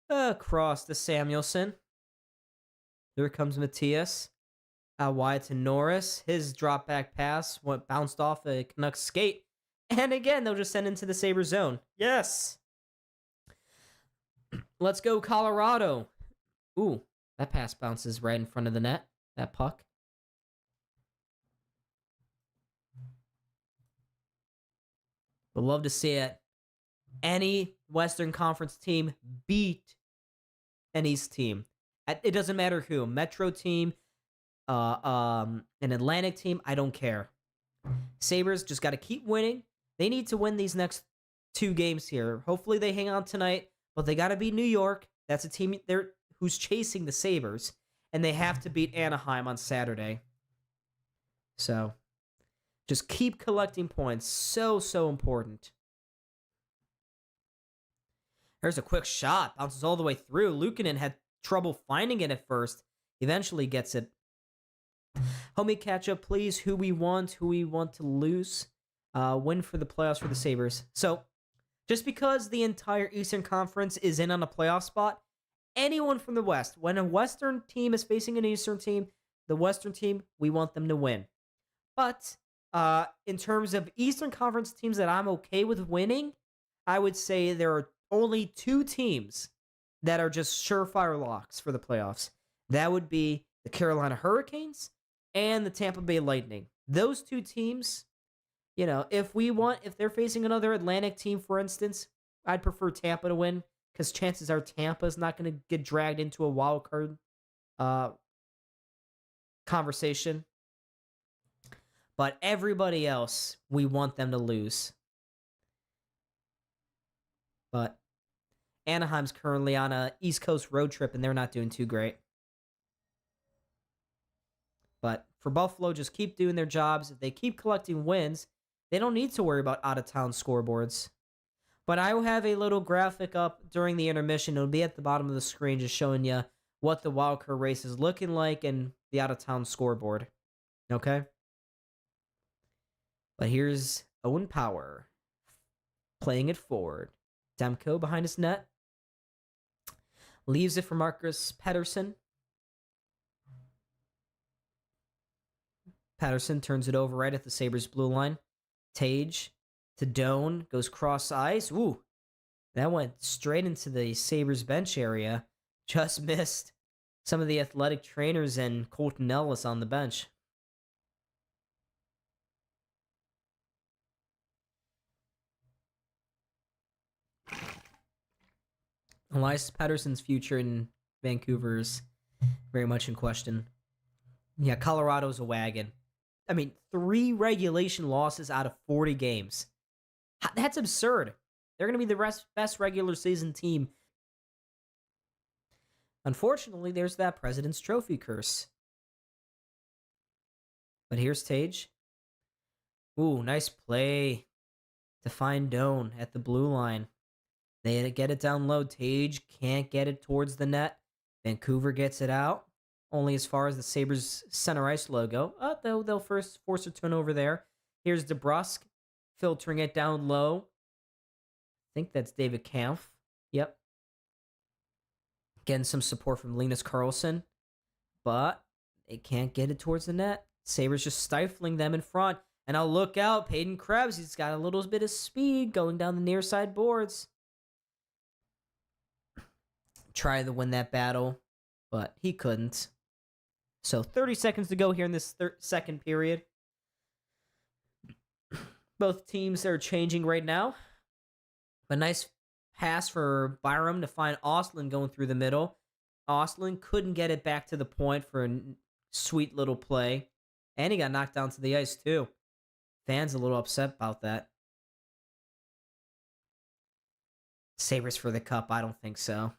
Across to Samuelson. Here comes Matthias. Out wide to Norris. His drop back pass bounced off a Canucks skate. And again, they'll just send into the Sabres zone. Yes. Let's go, Colorado. Ooh, that pass bounces right in front of the net. That puck. Would love to see it. Any Western Conference team beat an East team. It doesn't matter who. Metro team, an Atlantic team, I don't care. Sabres just got to keep winning. They need to win these next 2 games here. Hopefully they hang on tonight, but they got to beat New York. That's a team who's chasing the Sabres, and they have to beat Anaheim on Saturday. So just keep collecting points. So important. There's a quick shot. Bounces all the way through. Luukkonen had trouble finding it at first. Eventually gets it. Homie, catch up, please. Who we want to lose. Win for the playoffs for the Sabres. So, just because the entire Eastern Conference is in on a playoff spot, anyone from the West, when a Western team is facing an Eastern team, the Western team, we want them to win. But in terms of Eastern Conference teams that I'm okay with winning, I would say there are only 2 teams that are just surefire locks for the playoffs. That would be the Carolina Hurricanes and the Tampa Bay Lightning. Those 2 teams, if they're facing another Atlantic team, for instance, I'd prefer Tampa to win because chances are Tampa's not going to get dragged into a wild card conversation. But everybody else, we want them to lose. But Anaheim's currently on a East Coast road trip, and they're not doing too great. But for Buffalo, just keep doing their jobs. If they keep collecting wins, they don't need to worry about out-of-town scoreboards. But I will have a little graphic up during the intermission. It'll be at the bottom of the screen just showing you what the wildcard race is looking like and the out-of-town scoreboard. Okay? But here's Owen Power playing it forward. Demko behind his net. Leaves it for Marcus Pettersson. Patterson turns it over right at the Sabres blue line. Tage to Doan, goes cross ice. Ooh, that went straight into the Sabres bench area. Just missed some of the athletic trainers and Colton Ellis on the bench. Elias Patterson's future in Vancouver is very much in question. Yeah, Colorado's a wagon. I mean, 3 regulation losses out of 40 games. That's absurd. They're going to be the best regular season team. Unfortunately, there's that President's Trophy curse. But here's Tage. Ooh, nice play to find Doan at the blue line. They get it down low. Tage can't get it towards the net. Vancouver gets it out. Only as far as the Sabres center ice logo. They'll first force a turnover there. Here's DeBrusk filtering it down low. I think that's David Kampf. Yep. Getting some support from Linus Karlsson. But they can't get it towards the net. Sabres just stifling them in front. And I'll look out. Peyton Krebs, he's got a little bit of speed going down the near side boards. Try to win that battle, but he couldn't. So 30 seconds to go here in this second period. Both teams are changing right now. A nice pass for Byram to find Ostlund going through the middle. Ostlund couldn't get it back to the point for a sweet little play. And he got knocked down to the ice too. Fans a little upset about that. Sabres for the cup? I don't think so.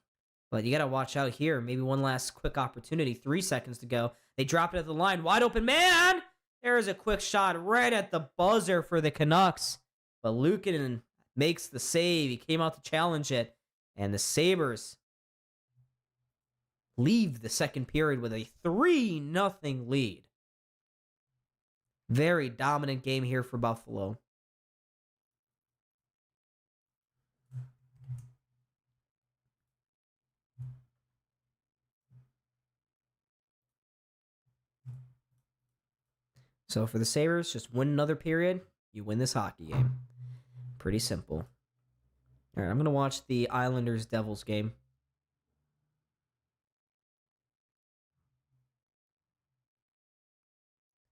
But you got to watch out here. Maybe one last quick opportunity. 3 seconds to go. They drop it at the line. Wide open man! There's a quick shot right at the buzzer for the Canucks. But Luukkonen makes the save. He came out to challenge it. And the Sabres leave the second period with a 3-0 lead. Very dominant game here for Buffalo. So for the Sabres, just win another period, you win this hockey game. Pretty simple. All right, I'm going to watch the Islanders-Devils game.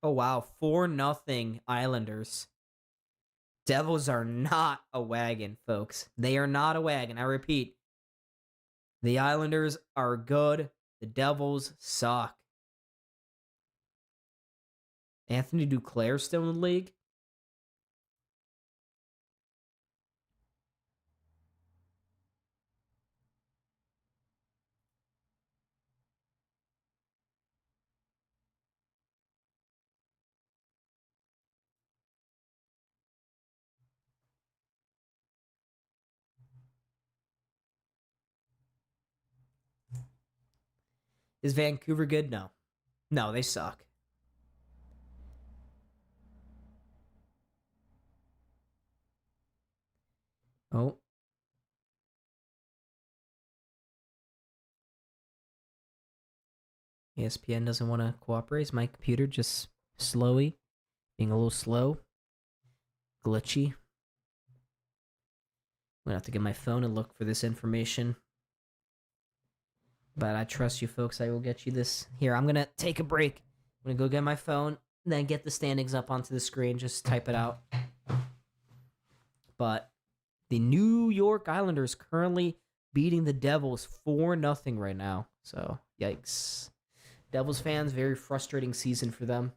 Oh, wow. 4-0 Islanders. Devils are not a wagon, folks. They are not a wagon. I repeat. The Islanders are good. The Devils suck. Anthony Duclair still in the league? Is Vancouver good? No. No, they suck. Oh. ESPN doesn't want to cooperate. Is my computer just being a little slow? Glitchy? I'm going to have to get my phone and look for this information. But I trust you folks. I will get you this. Here, I'm going to take a break. I'm going to go get my phone, and then get the standings up onto the screen. Just type it out. But the New York Islanders currently beating the Devils 4-0 right now. So, yikes. Devils fans, very frustrating season for them.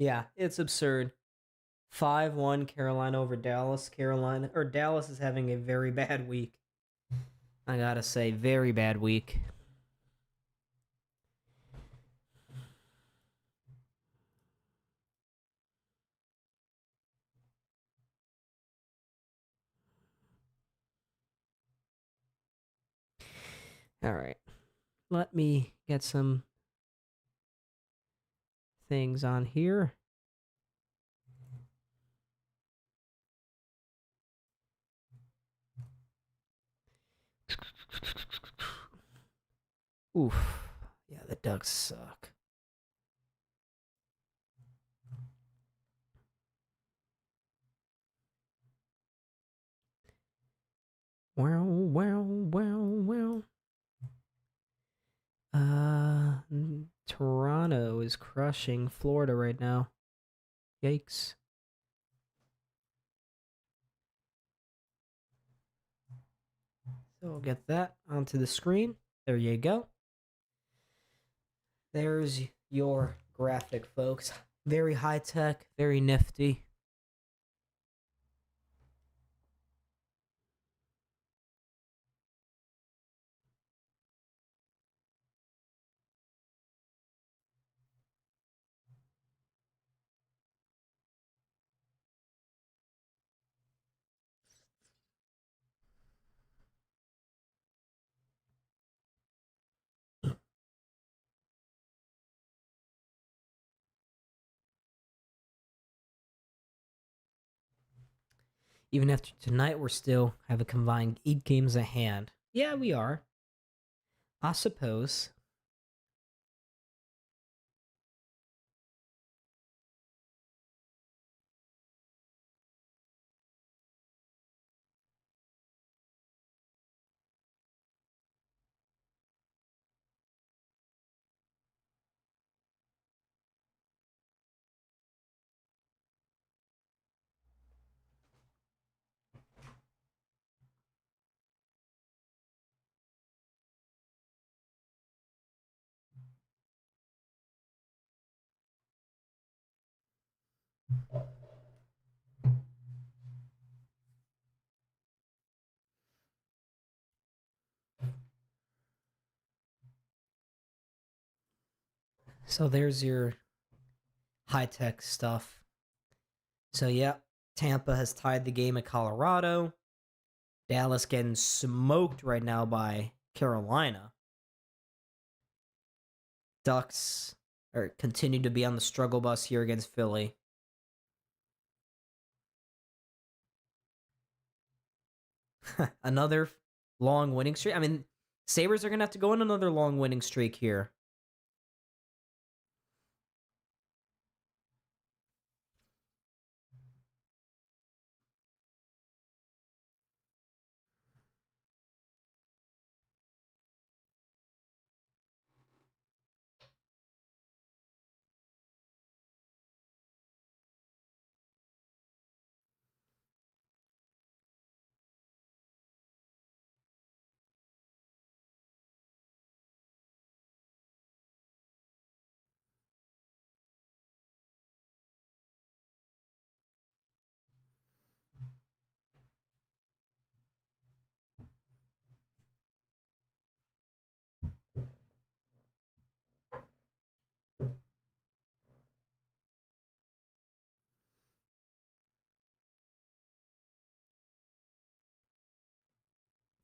Yeah, it's absurd. 5-1 Carolina over Dallas. Dallas is having a very bad week. I gotta say, very bad week. All right. Let me get some things on here. Oof. Yeah, the Ducks suck. Well. Toronto is crushing Florida right now. Yikes. So we'll get that onto the screen. There you go. There's your graphic, folks. Very high tech, very nifty. Even after tonight, we're still have a combined 8 games at hand. Yeah, we are. I suppose. So there's your high tech stuff. So, yeah, Tampa has tied the game at Colorado. Dallas getting smoked right now by Carolina. Ducks are continue to be on the struggle bus here against Philly. Another long winning streak. I mean, Sabres are going to have to go on another long winning streak here.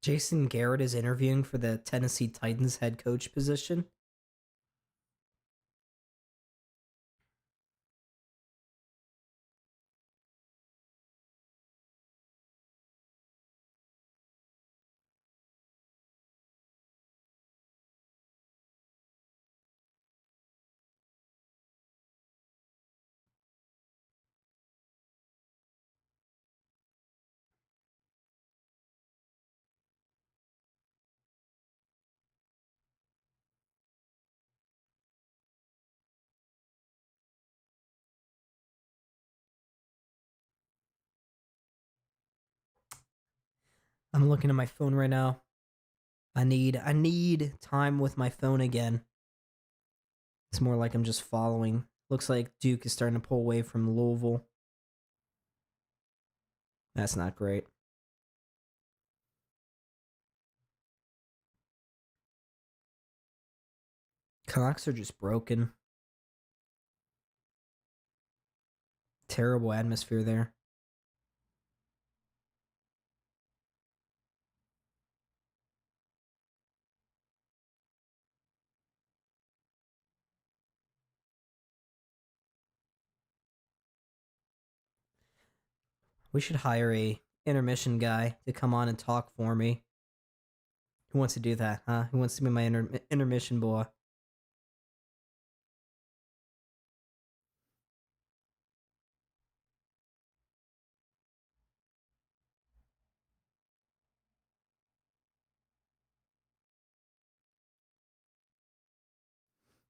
Jason Garrett is interviewing for the Tennessee Titans head coach position. I'm looking at my phone right now. I need time with my phone again. It's more like I'm just following Looks like Duke is starting to pull away from Louisville. That's not great. Canucks are just broken. Terrible atmosphere there. We should hire a intermission guy to come on and talk for me. Who wants to do that, huh? Who wants to be my intermission boy?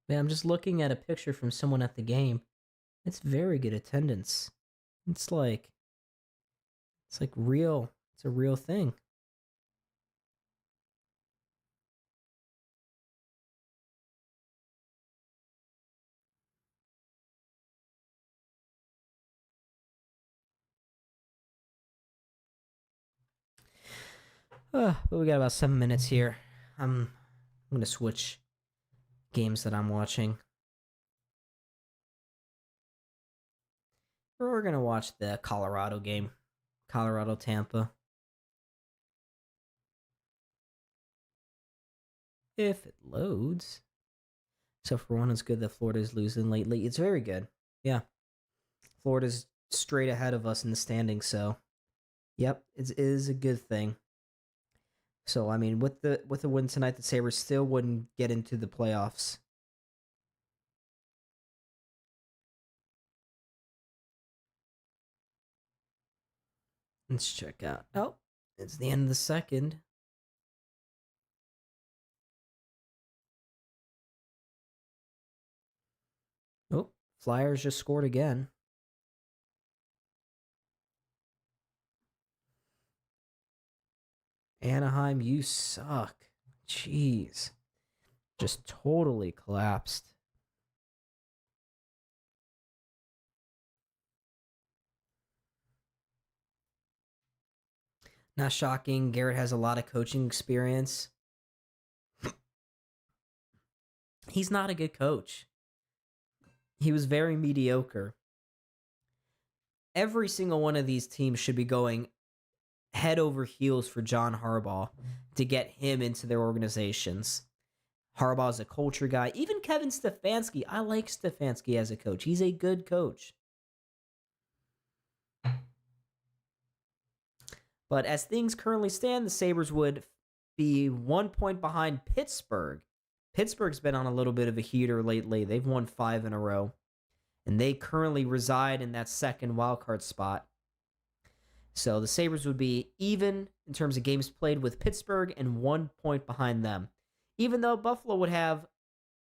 Man, I'm just looking at a picture from someone at the game. It's very good attendance. It's like real. It's a real thing. But we got about 7 minutes here. I'm gonna switch games that I'm watching. We're gonna watch the Colorado game, Colorado Tampa. If it loads. So for one, it's good that Florida's losing lately. It's very good. Yeah, Florida's straight ahead of us in the standings. So, yep, it is a good thing. So I mean, with the win tonight, the Sabres still wouldn't get into the playoffs. Let's check out. Oh, it's the end of the second. Oh, Flyers just scored again. Anaheim, you suck. Jeez. Just totally collapsed. Not shocking. Garrett has a lot of coaching experience. He's not a good coach. He was very mediocre. Every single one of these teams should be going head over heels for John Harbaugh to get him into their organizations. Harbaugh's a culture guy. Even Kevin Stefanski. I like Stefanski as a coach. He's a good coach. But as things currently stand, the Sabres would be 1 point behind Pittsburgh. Pittsburgh's been on a little bit of a heater lately. They've won 5 in a row. And they currently reside in that second wildcard spot. So the Sabres would be even in terms of games played with Pittsburgh and 1 point behind them. Even though Buffalo would have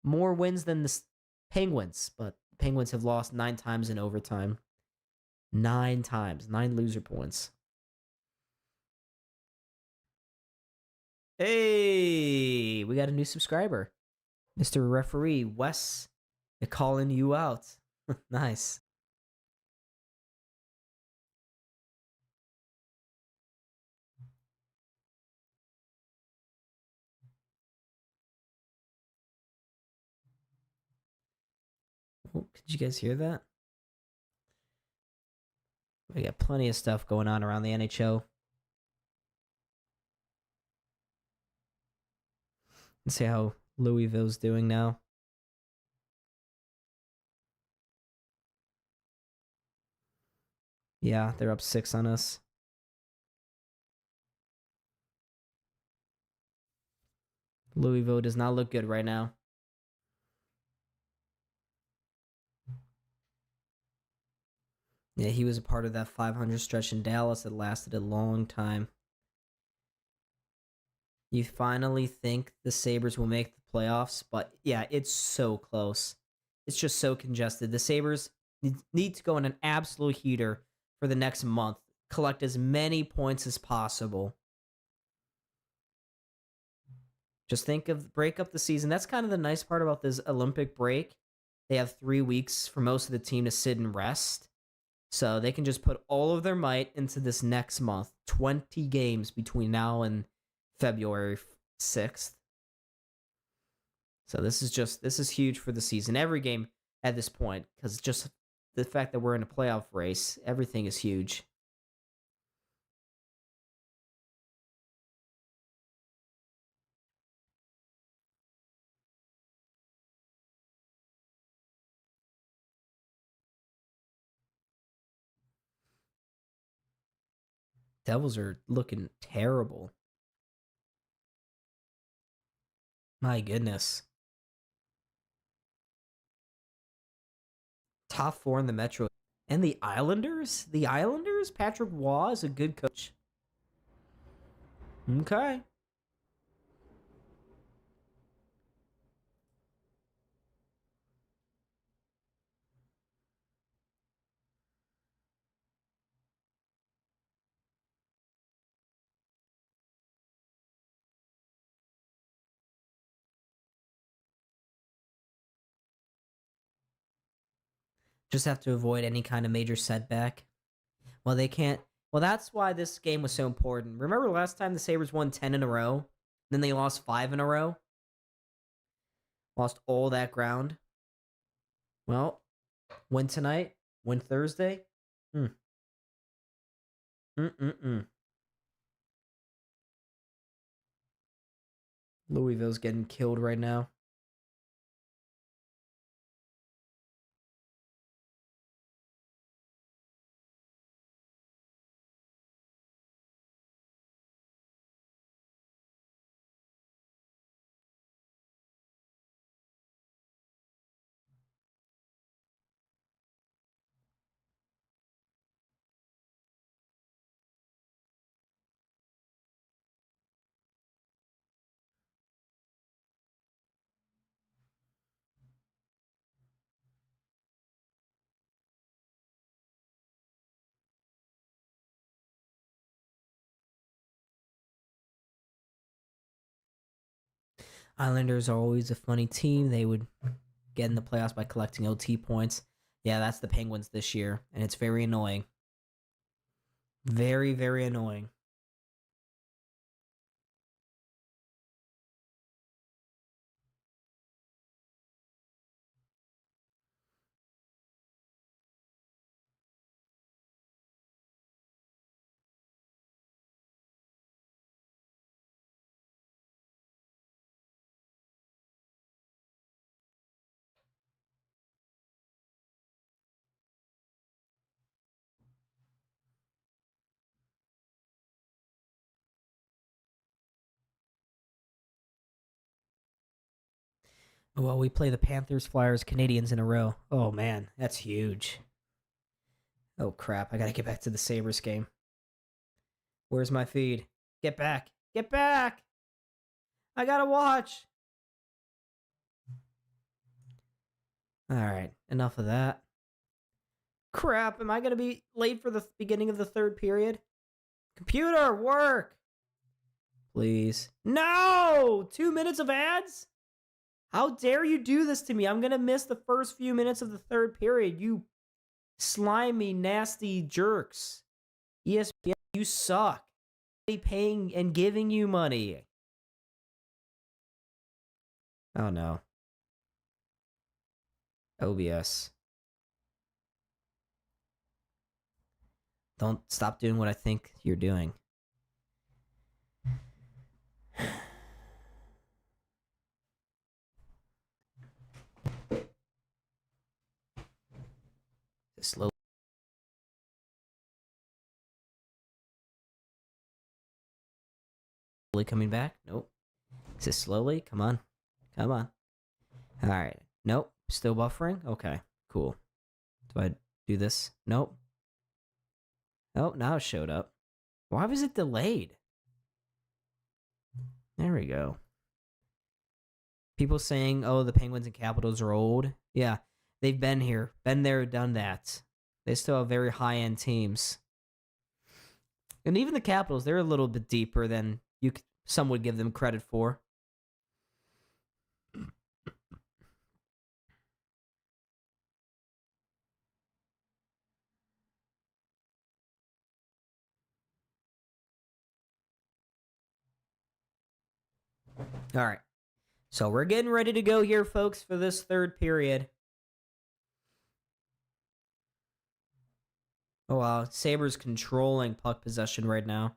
more wins than the Penguins. But the Penguins have lost 9 times in overtime. 9 times. 9 loser points. Hey, we got a new subscriber. Mr. Referee, Wes, they're calling you out. Nice. Oh, could you guys hear that? We got plenty of stuff going on around the NHL. Let's see how Louisville's doing now. Yeah, they're up 6 on us. Louisville does not look good right now. Yeah, he was a part of that 500 stretch in Dallas that lasted a long time. You finally think the Sabres will make the playoffs, but yeah, it's so close. It's just so congested. The Sabres need to go in an absolute heater for the next month. Collect as many points as possible. Just think of break up the season. That's kind of the nice part about this Olympic break they have 3 weeks for most of the team to sit and rest. So they can just put all of their might into this next month. 20 games between now and February 6th. So this is huge for the season. Every game at this point, because just the fact that we're in a playoff race, everything is huge. Devils are looking terrible. My goodness. Top 4 in the Metro. And the Islanders? The Islanders? Patrick Waugh is a good coach. Okay. Just have to avoid any kind of major setback. Well, they can't. Well, that's why this game was so important. Remember last time the Sabres won 10 in a row? Then they lost 5 in a row? Lost all that ground? Well, win tonight? Win Thursday? Louisville's getting killed right now. Islanders are always a funny team. They would get in the playoffs by collecting OT points. Yeah, that's the Penguins this year, and it's very annoying. Very, very annoying. Well, we play the Panthers, Flyers, Canadians in a row. Oh, man, that's huge. Oh, crap. I got to get back to the Sabres game. Where's my feed? Get back. Get back. I got to watch. All right, enough of that. Crap, am I going to be late for the beginning of the third period? Computer, work! Please. No! 2 minutes of ads? How dare you do this to me? I'm going to miss the first few minutes of the third period. You slimy, nasty jerks. ESPN, you suck. Paying and giving you money. Oh, no. OBS. Don't stop doing what I think you're doing. Slowly coming back? Nope. Is it slowly? Come on. Come on. All right. Nope. Still buffering? Okay. Cool. Do I do this? Nope. Oh, now it showed up. Why was it delayed? There we go. People saying, oh, the Penguins and Capitals are old. Yeah, they've been here. Been there, done that. They still have very high-end teams. And even the Capitals, they're a little bit deeper than some would give them credit for. All right. So we're getting ready to go here, folks, for this third period. Oh, wow. Sabres controlling puck possession right now.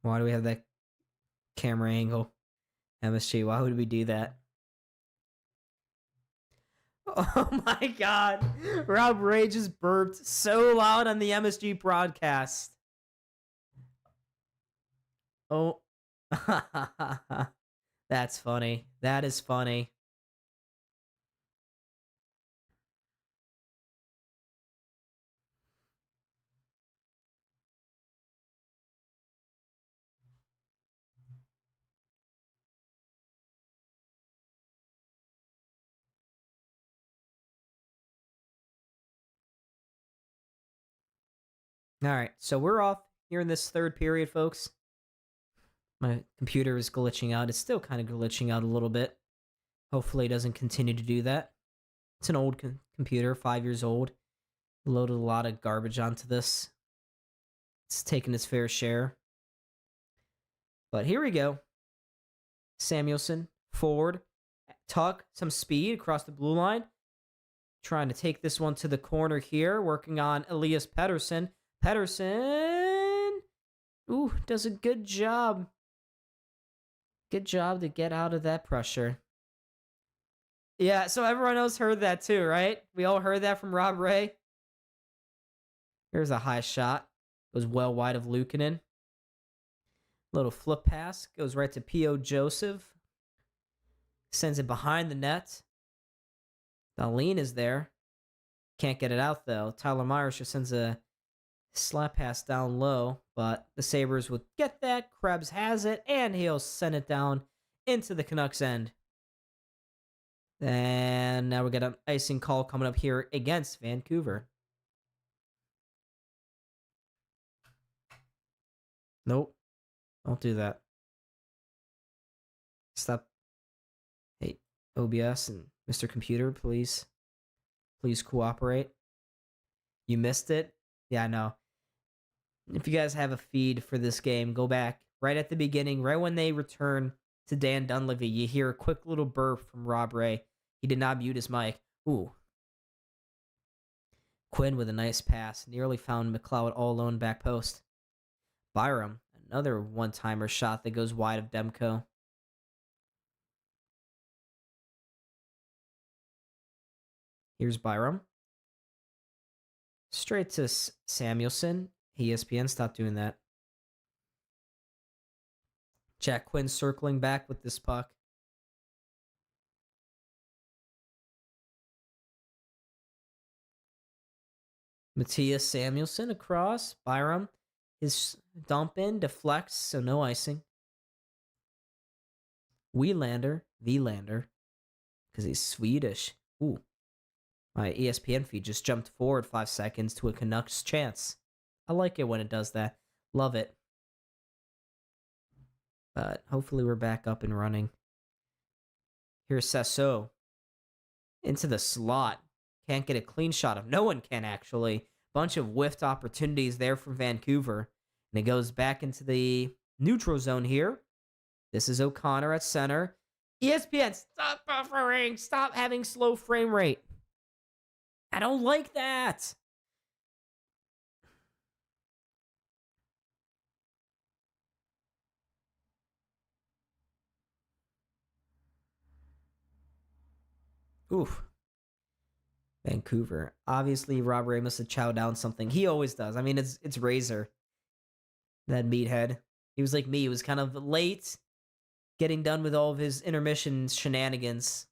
Why do we have that camera angle? MSG, why would we do that? Oh my god. Rob Ray just burped so loud on the MSG broadcast. Oh. That's funny. That is funny. All right, so we're off here in this third period, folks. My computer is glitching out. It's still kind of glitching out a little bit. Hopefully it doesn't continue to do that. It's an old computer, 5 years old. Loaded a lot of garbage onto this. It's taken its fair share. But here we go. Samuelson, forward. Tuck, some speed across the blue line. Trying to take this one to the corner here. Working on Elias Pettersson. Pettersson, ooh, does a good job. Good job to get out of that pressure. Yeah, so everyone else heard that too, right? We all heard that from Rob Ray. Here's a high shot. Goes well wide of Luukkonen. Little flip pass. Goes right to P.O. Joseph. Sends it behind the net. Dahlin is there. Can't get it out, though. Tyler Myers just sends a slap pass down low, but the Sabres would get that. Krebs has it, and he'll send it down into the Canucks' end. And now we got an icing call coming up here against Vancouver. Nope. Don't do that. Stop. Hey, OBS and Mr. Computer, please. Please cooperate. You missed it? Yeah, I know. If you guys have a feed for this game, go back right at the beginning, right when they return to Dan Dunleavy. You hear a quick little burp from Rob Ray. He did not mute his mic. Ooh. Quinn with a nice pass. Nearly found McLeod all alone back post. Byram, another one-timer shot that goes wide of Demko. Here's Byram. Straight to Samuelson. ESPN, stop doing that. Jack Quinn circling back with this puck. Matthias Samuelson across. Byram. His dump in deflects, so no icing. Wielander, because he's Swedish. Ooh. My ESPN feed just jumped forward 5 seconds to a Canucks chance. I like it when it does that. Love it. But hopefully we're back up and running. Here's Sasso. Into the slot. Can't get a clean shot of. No one can, actually. Bunch of whiffed opportunities there for Vancouver. And it goes back into the neutral zone here. This is O'Connor at center. ESPN, stop buffering. Stop having slow frame rate. I don't like that. Oof. Vancouver. Obviously, Rob Ray must have chowed down something. He always does. I mean, it's Razor. That meathead. He was like me. He was kind of late getting done with all of his intermission shenanigans.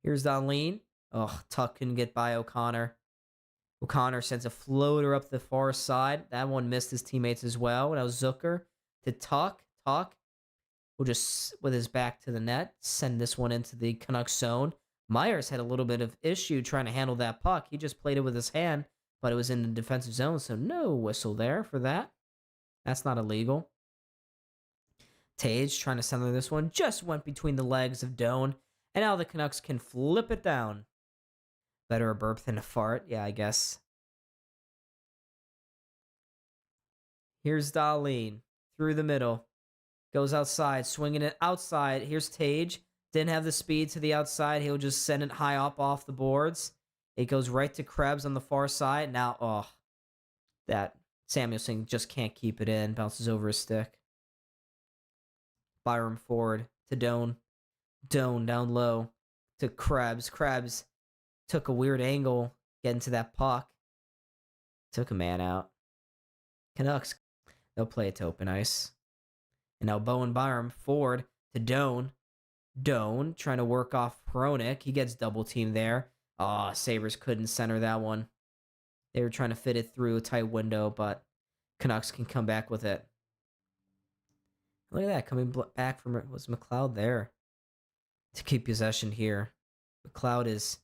Here's Dahlin. Oh, Tuck couldn't get by O'Connor. O'Connor sends a floater up the far side. That one missed his teammates as well. Now Zucker to Tuck. Tuck will just, with his back to the net, send this one into the Canucks zone. Myers had a little bit of issue trying to handle that puck. He just played it with his hand, but it was in the defensive zone, so no whistle there for that. That's not illegal. Tage trying to center this one. Just went between the legs of Doan. And now the Canucks can flip it down. Better a burp than a fart. Yeah, I guess. Here's Darlene through the middle. Goes outside, swinging it outside. Here's Tage. Didn't have the speed to the outside. He'll just send it high up off the boards. It goes right to Krebs on the far side. Now, oh, that Samuelson just can't keep it in. Bounces over his stick. Byram forward to Doan. Doan down low to Krebs. Krebs took a weird angle getting to that puck. Took a man out. Canucks, they'll play it to open ice. And now Bowen Byram forward to Doan. Doan trying to work off Hronik. He gets double teamed there. Oh, Sabres couldn't center that one. They were trying to fit it through a tight window, but Canucks can come back with it. Look at that, coming back from it was McLeod there to keep possession here. McLeod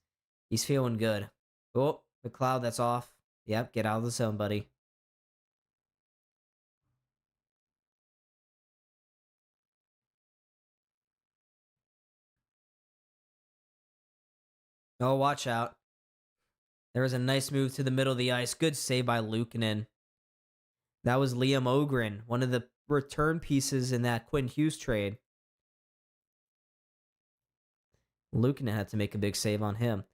he's feeling good. Oh, McLeod, that's off. Yep, get out of the zone, buddy. Oh, watch out. There was a nice move to the middle of the ice. Good save by Luukkonen. That was Liam Ogren, one of the return pieces in that Quinn Hughes trade. Luukkonen had to make a big save on him.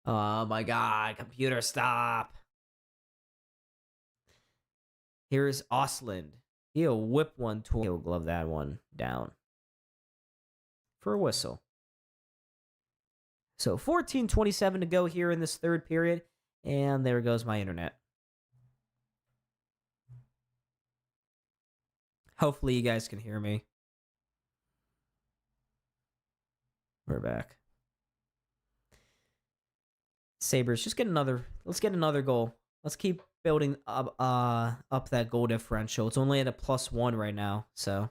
Oh my God, computer, stop. Here's Ostlund. He'll whip one to He'll glove that one down for a whistle. So 14:27 to go here in this third period. And there goes my internet. Hopefully you guys can hear me. We're back. Sabres, just get another. Let's get another goal. Let's keep building up that goal differential. It's only at a +1 right now, so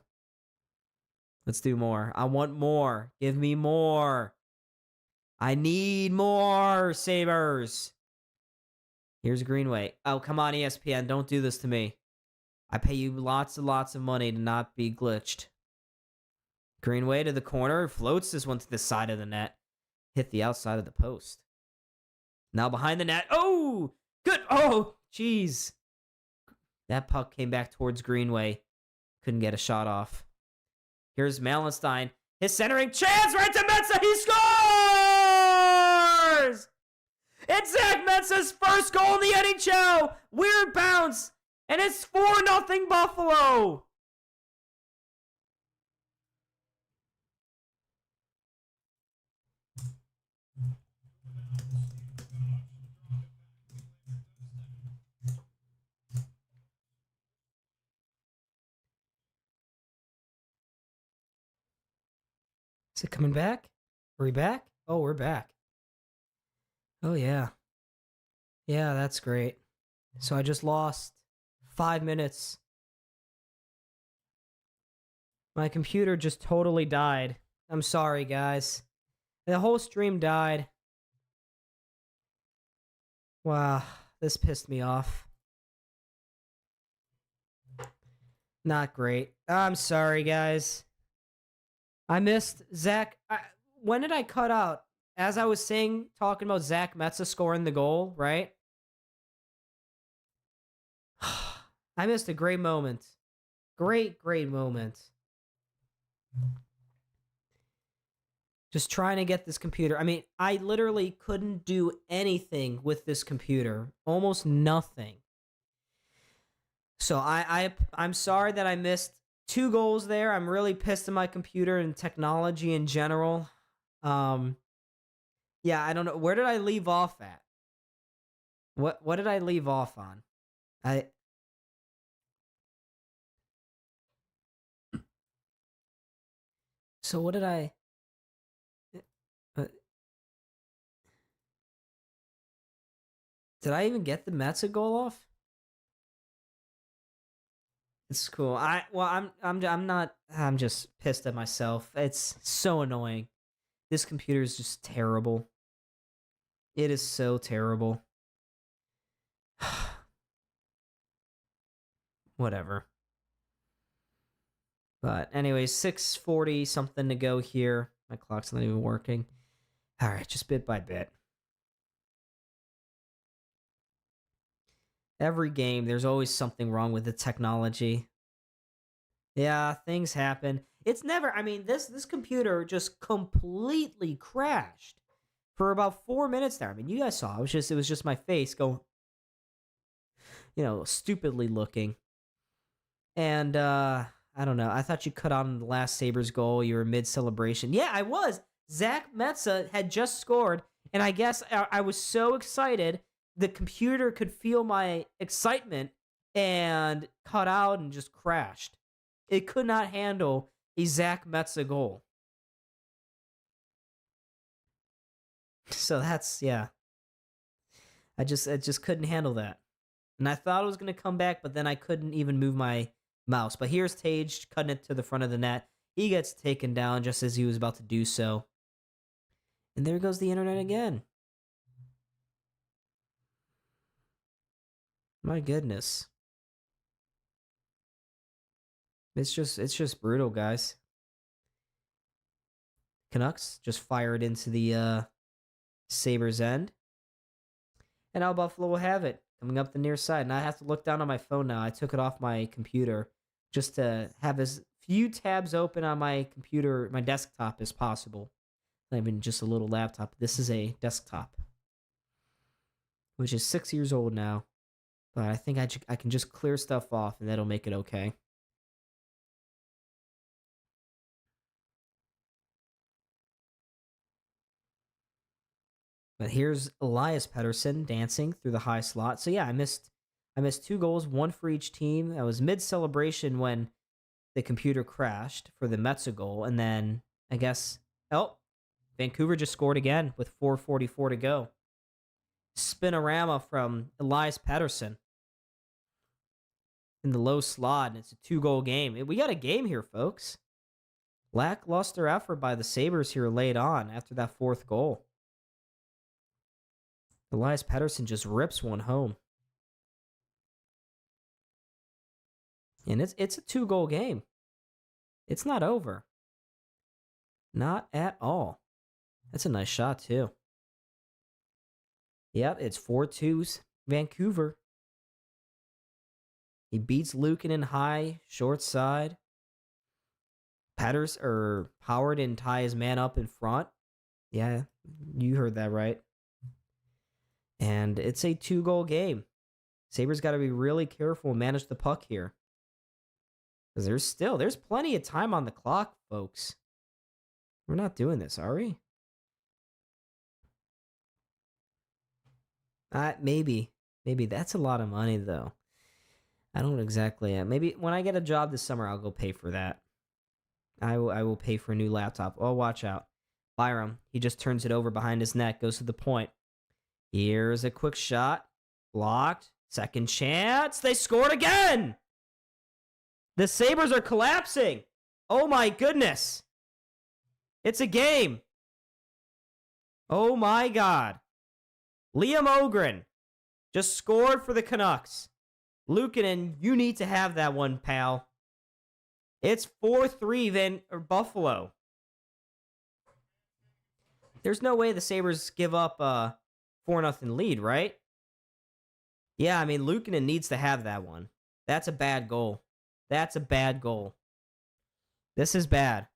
let's do more. I want more. Give me more. I need more, Sabres. Here's Greenway. Oh, come on, ESPN. Don't do this to me. I pay you lots and lots of money to not be glitched. Greenway to the corner. Floats this one to the side of the net. Hit the outside of the post. Now behind the net. Oh, good. Oh, jeez. That puck came back towards Greenway. Couldn't get a shot off. Here's Malenstein. His centering chance right to Mensah. He scores! It's Zach Mensah's first goal in the NHL. Weird bounce. And it's 4-0 Buffalo. Is it coming back? Are we back? Oh, we're back. Oh, yeah. Yeah, that's great. So I just lost 5 minutes. My computer just totally died. I'm sorry, guys. The whole stream died. Wow, this pissed me off. Not great. I'm sorry, guys. I missed Zach. When did I cut out? As I was saying, talking about Zach Mensah scoring the goal, right? I missed a great moment. Great moment. Just trying to get this computer. I mean, I literally couldn't do anything with this computer. Almost nothing. So I'm sorry that I missed 2 goals there. I'm really pissed at my computer and technology in general. Yeah, I don't know. Where did I leave off at? What did I leave off on? So what did I did I even get the Mensah goal off? It's cool. I'm just pissed at myself. It's so annoying. This computer is just terrible. It is so terrible. Whatever. But anyways, 6:40 something to go here. My clock's not even working. All right, just bit by bit. Every game, there's always something wrong with the technology. Yeah, things happen. It's never. I mean, this computer just completely crashed for about 4 minutes there. I mean, you guys saw. It was just my face going, stupidly looking. And I don't know. I thought you cut on the last Sabres goal. You were mid celebration. Yeah, I was. Zach Metza had just scored, and I guess I was so excited the computer could feel my excitement and cut out and just crashed. It could not handle a Zach Metza goal. So that's yeah. I just couldn't handle that. And I thought it was gonna come back, but then I couldn't even move my mouse. But here's Tage cutting it to the front of the net. He gets taken down just as he was about to do so. And there goes the internet again. My goodness. It's just brutal, guys. Canucks just fire it into the Sabres end. And now Buffalo will have it coming up the near side. And I have to look down on my phone now. I took it off my computer just to have as few tabs open on my computer, my desktop as possible. Not even just a little laptop. This is a desktop, which is 6 years old now. But I think I can just clear stuff off and that'll make it okay. But here's Elias Pettersson dancing through the high slot. So yeah, I missed 2 goals, one for each team. I was mid celebration when the computer crashed for the Metza goal, and then I guess Vancouver just scored again with 4:44 to go. Spinorama from Elias Pettersson in the low slot, and it's a 2-goal game. We got a game here, folks. Lackluster effort by the Sabres here late on after that 4th goal. Elias Pettersson just rips one home. And it's a 2-goal game. It's not over. Not at all. That's a nice shot, too. Yep, it's 4-2 Vancouver. He beats Luukkonen high, short side. Howard didn't tie his man up in front. Yeah, you heard that right. And it's a 2-goal game. Sabres got to be really careful and manage the puck here. Because there's plenty of time on the clock, folks. We're not doing this, are we? Maybe. Maybe that's a lot of money, though. I don't exactly. Maybe when I get a job this summer, I'll go pay for that. I will pay for a new laptop. Oh, watch out. Byram, he just turns it over behind his net, goes to the point. Here's a quick shot. Blocked. Second chance. They scored again! The Sabres are collapsing. Oh my goodness. It's a game. Oh my God. Liam Ogren just scored for the Canucks. Luukkonen, you need to have that one, pal. It's 4-3 Buffalo. There's no way the Sabres give up a 4-0 lead, right? Yeah, I mean, Luukkonen needs to have that one. That's a bad goal. That's a bad goal. This is bad.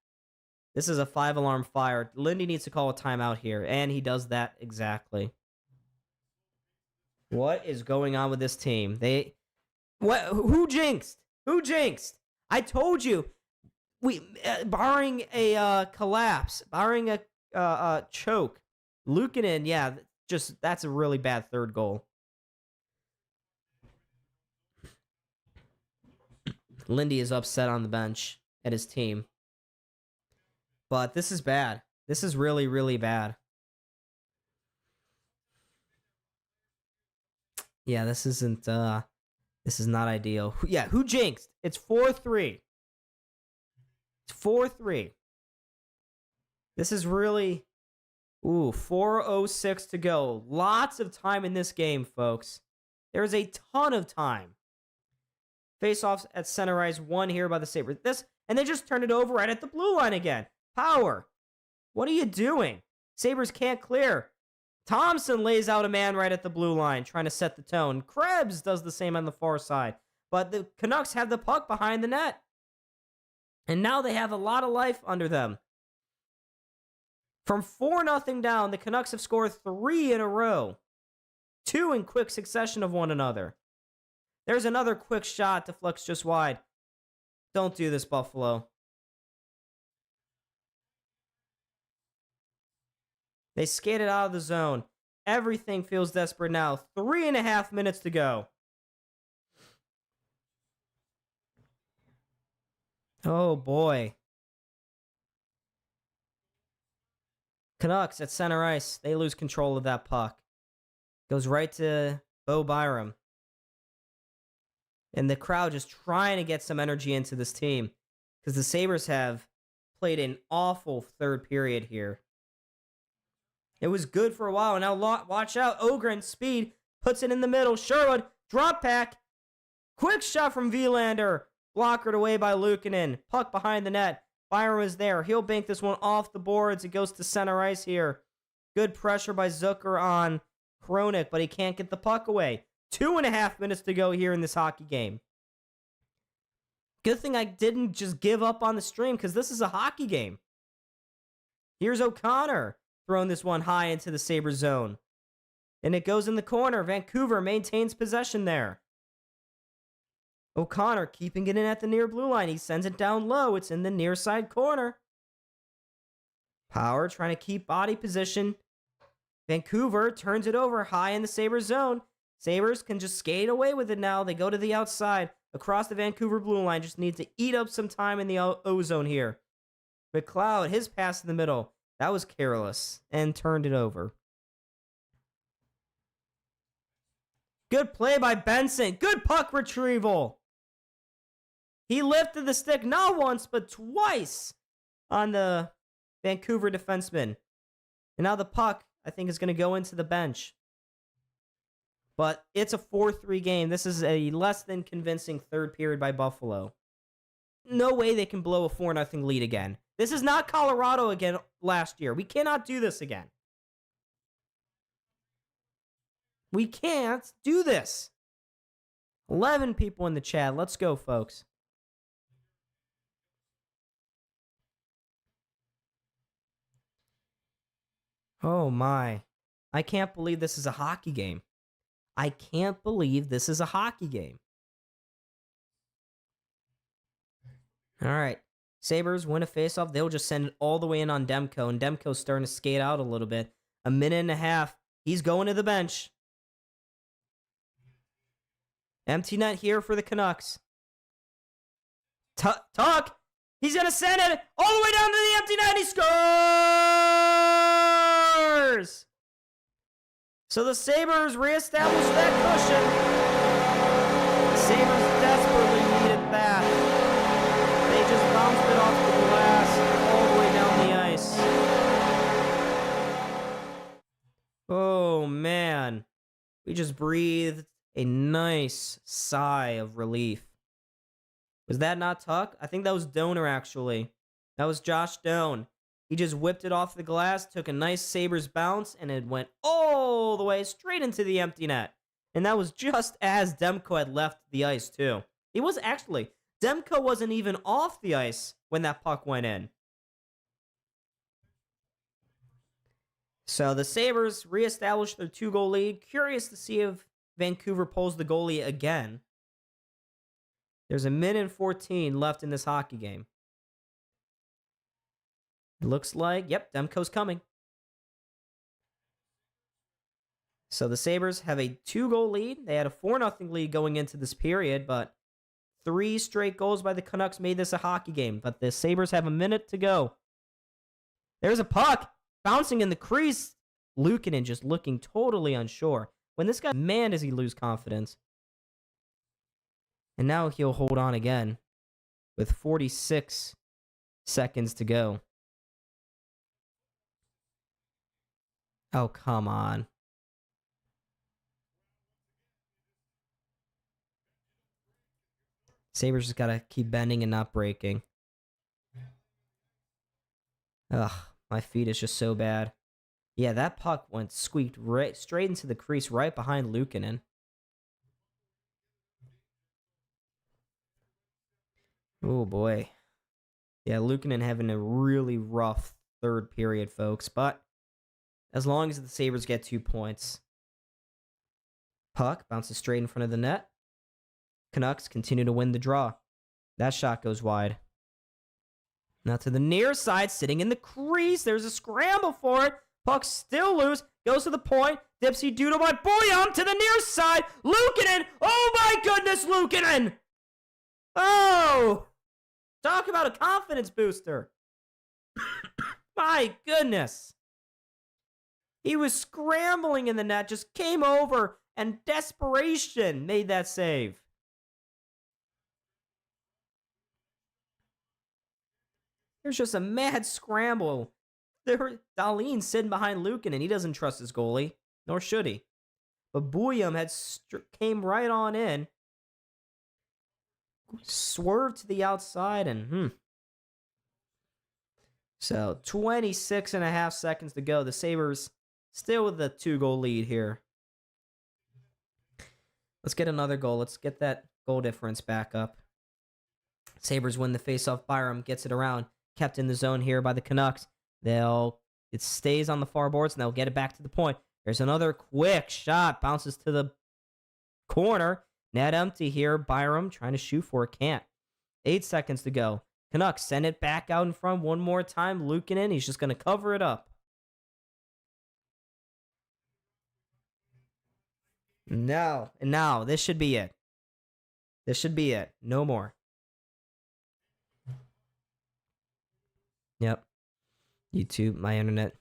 This is a 5-alarm fire. Lindy needs to call a timeout here, and he does that exactly. What is going on with this team? Who jinxed? Who jinxed? I told you. Barring a collapse, barring a choke, Luukkonen, yeah, that's a really bad 3rd goal. Lindy is upset on the bench at his team. But this is bad. This is really, really bad. Yeah, this is not ideal. Yeah, who jinxed? It's 4-3. It's 4-3. This is really... Ooh, 4:06 to go. Lots of time in this game, folks. There's a ton of time. Face-offs at center ice, 1 here by the Sabres. And they just turned it over right at the blue line again. Power. What are you doing? Sabres can't clear. Thompson lays out a man right at the blue line, trying to set the tone. Krebs does the same on the far side. But the Canucks have the puck behind the net. And now they have a lot of life under them. From 4-0 down, the Canucks have scored 3 in a row. 2 in quick succession of one another. There's another quick shot, deflects just wide. Don't do this, Buffalo. They skated out of the zone. Everything feels desperate now. 3.5 minutes to go. Oh, boy. Canucks at center ice. They lose control of that puck. Goes right to Bo Byram. And the crowd just trying to get some energy into this team. Because the Sabres have played an awful third period here. It was good for a while. Now watch out. Ogren, speed, puts it in the middle. Sherwood, drop pack. Quick shot from Vilander. Blockered away by Luukkonen. Puck behind the net. Byron was there. He'll bank this one off the boards. It goes to center ice here. Good pressure by Zucker on Kronik, but he can't get the puck away. 2.5 minutes to go here in this hockey game. Good thing I didn't just give up on the stream because this is a hockey game. Here's O'Connor throwing this one high into the Sabres zone. And it goes in the corner. Vancouver maintains possession there. O'Connor keeping it in at the near blue line. He sends it down low. It's in the near side corner. Power trying to keep body position. Vancouver turns it over high in the Sabres zone. Sabres can just skate away with it now. They go to the outside. Across the Vancouver blue line. Just need to eat up some time in the O-zone here. McLeod, his pass in the middle. That was careless. And turned it over. Good play by Benson. Good puck retrieval. He lifted the stick not once, but twice on the Vancouver defenseman. And now the puck, I think, is going to go into the bench. But it's a 4-3 game. This is a less than convincing third period by Buffalo. No way they can blow a 4-0 lead again. This is not Colorado again last year. We cannot do this again. We can't do this. 11 people in the chat. Let's go, folks. Oh, my. I can't believe this is a hockey game. I can't believe this is a hockey game. All right. Sabres win a faceoff. They'll just send it all the way in on Demko, and Demko's starting to skate out a little bit. 1.5 minutes. He's going to the bench. Empty net here for the Canucks. Tuck. He's going to send it all the way down to the empty net. He scores! So the Sabres reestablish that cushion. The Sabres desperately needed that. They just bounced it off the glass all the way down the ice. Oh, man. We just breathed a nice sigh of relief. Was that not Tuck? I think that was Doner, actually. That was Josh Doan. He just whipped it off the glass, took a nice Sabres bounce, and it went all the way straight into the empty net. And that was just as Demko had left the ice, too. He was actually. Demko wasn't even off the ice when that puck went in. So the Sabres reestablished their 2-goal lead. Curious to see if Vancouver pulls the goalie again. There's 1:14 left in this hockey game. It looks like, yep, Demko's coming. So the Sabres have a 2-goal lead. They had a 4-0 lead going into this period, but 3 straight goals by the Canucks made this a hockey game. But the Sabres have a minute to go. There's a puck bouncing in the crease. Luukkonen just looking totally unsure. When this guy, man, does he lose confidence. And now he'll hold on again with 46 seconds to go. Oh, come on. Sabres just got to keep bending and not breaking. Ugh, my feet is just so bad. Yeah, that puck went squeaked right straight into the crease right behind Luukkonen. Oh, boy. Yeah, Luukkonen having a really rough third period, folks. But as long as the Sabres get 2 points. Puck bounces straight in front of the net. Canucks continue to win the draw. That shot goes wide. Now to the near side, sitting in the crease. There's a scramble for it. Puck still loose. Goes to the point. Dipsy doodle by Boyum to the near side. Luukkonen. Oh my goodness, Luukkonen. Oh. Talk about a confidence booster. My goodness. He was scrambling in the net. Just came over and desperation made that save. There's just a mad scramble. Dahlin's sitting behind Luukkonen. He doesn't trust his goalie, nor should he. But Boyum came right on in, swerved to the outside, and So 26 and a half seconds to go. The Sabres still with a 2-goal lead here. Let's get another goal. Let's get that goal difference back up. Sabres win the faceoff. Byram gets it around. Kept in the zone here by the Canucks. It stays on the far boards, and they'll get it back to the point. There's another quick shot. Bounces to the corner. Net empty here. Byram trying to shoot for it. Can't. 8 seconds to go. Canucks send it back out in front one more time. Luukkonen, he's just going to cover it up. Now, this should be it. This should be it. No more. Yep. YouTube, my internet,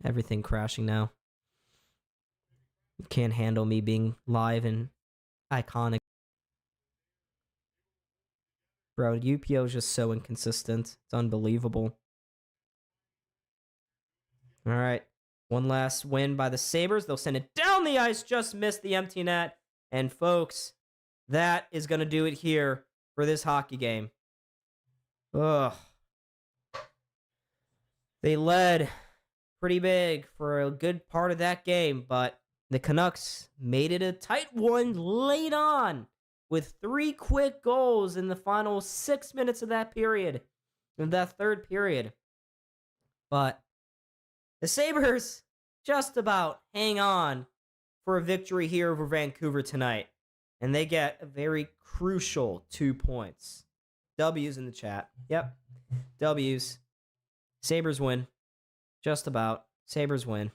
everything crashing now. You can't handle me being live and iconic. Bro, UPO is just so inconsistent. It's unbelievable. All right. One last win by the Sabres. They'll send it down the ice. Just missed the empty net. And folks, that is going to do it here for this hockey game. Ugh. They led pretty big for a good part of that game, but the Canucks made it a tight one late on with 3 quick goals in the final 6 minutes of that period, of that third period. But the Sabres just about hang on for a victory here over Vancouver tonight, and they get a very crucial 2 points. W's in the chat. Yep, W's. Sabres win. Just about. Sabres win.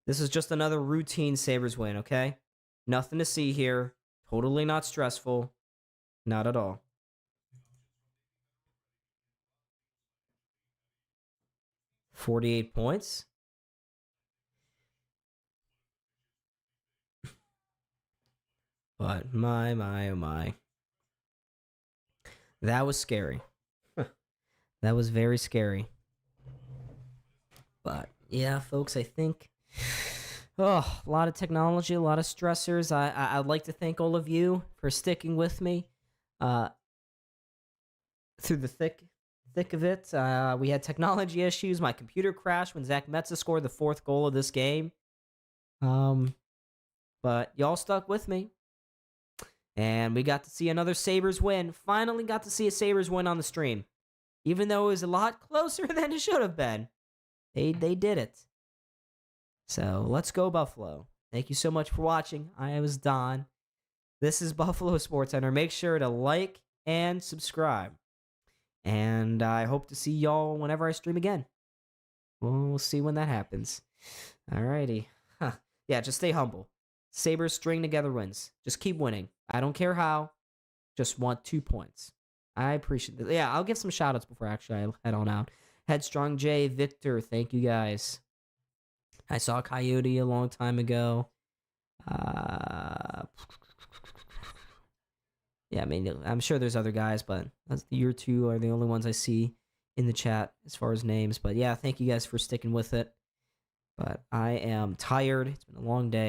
This is just another routine Sabres win, okay? Nothing to see here. Totally not stressful. Not at all. $48 points. But my, oh my. That was scary. That was very scary. But yeah, folks, I think a lot of technology, a lot of stressors. I'd like to thank all of you for sticking with me through the thick of it. We had technology issues. My computer crashed when Zach Metza scored the 4th goal of this game. But y'all stuck with me. And we got to see another Sabres win. Finally got to see a Sabres win on the stream. Even though it was a lot closer than it should have been. They did it. So, let's go Buffalo. Thank you so much for watching. I was Don. This is Buffalo Sports Center. Make sure to like and subscribe. And I hope to see y'all whenever I stream again. We'll see when that happens. Alrighty. Yeah, just stay humble. Sabres string together wins. Just keep winning. I don't care how. Just want 2 points. I appreciate it. Yeah, I'll give some shout-outs before actually I head on out. Headstrong J, Victor, thank you guys. I saw Coyote a long time ago. Yeah, I mean, I'm sure there's other guys, but your 2 are the only ones I see in the chat as far as names. But yeah, thank you guys for sticking with it. But I am tired. It's been a long day.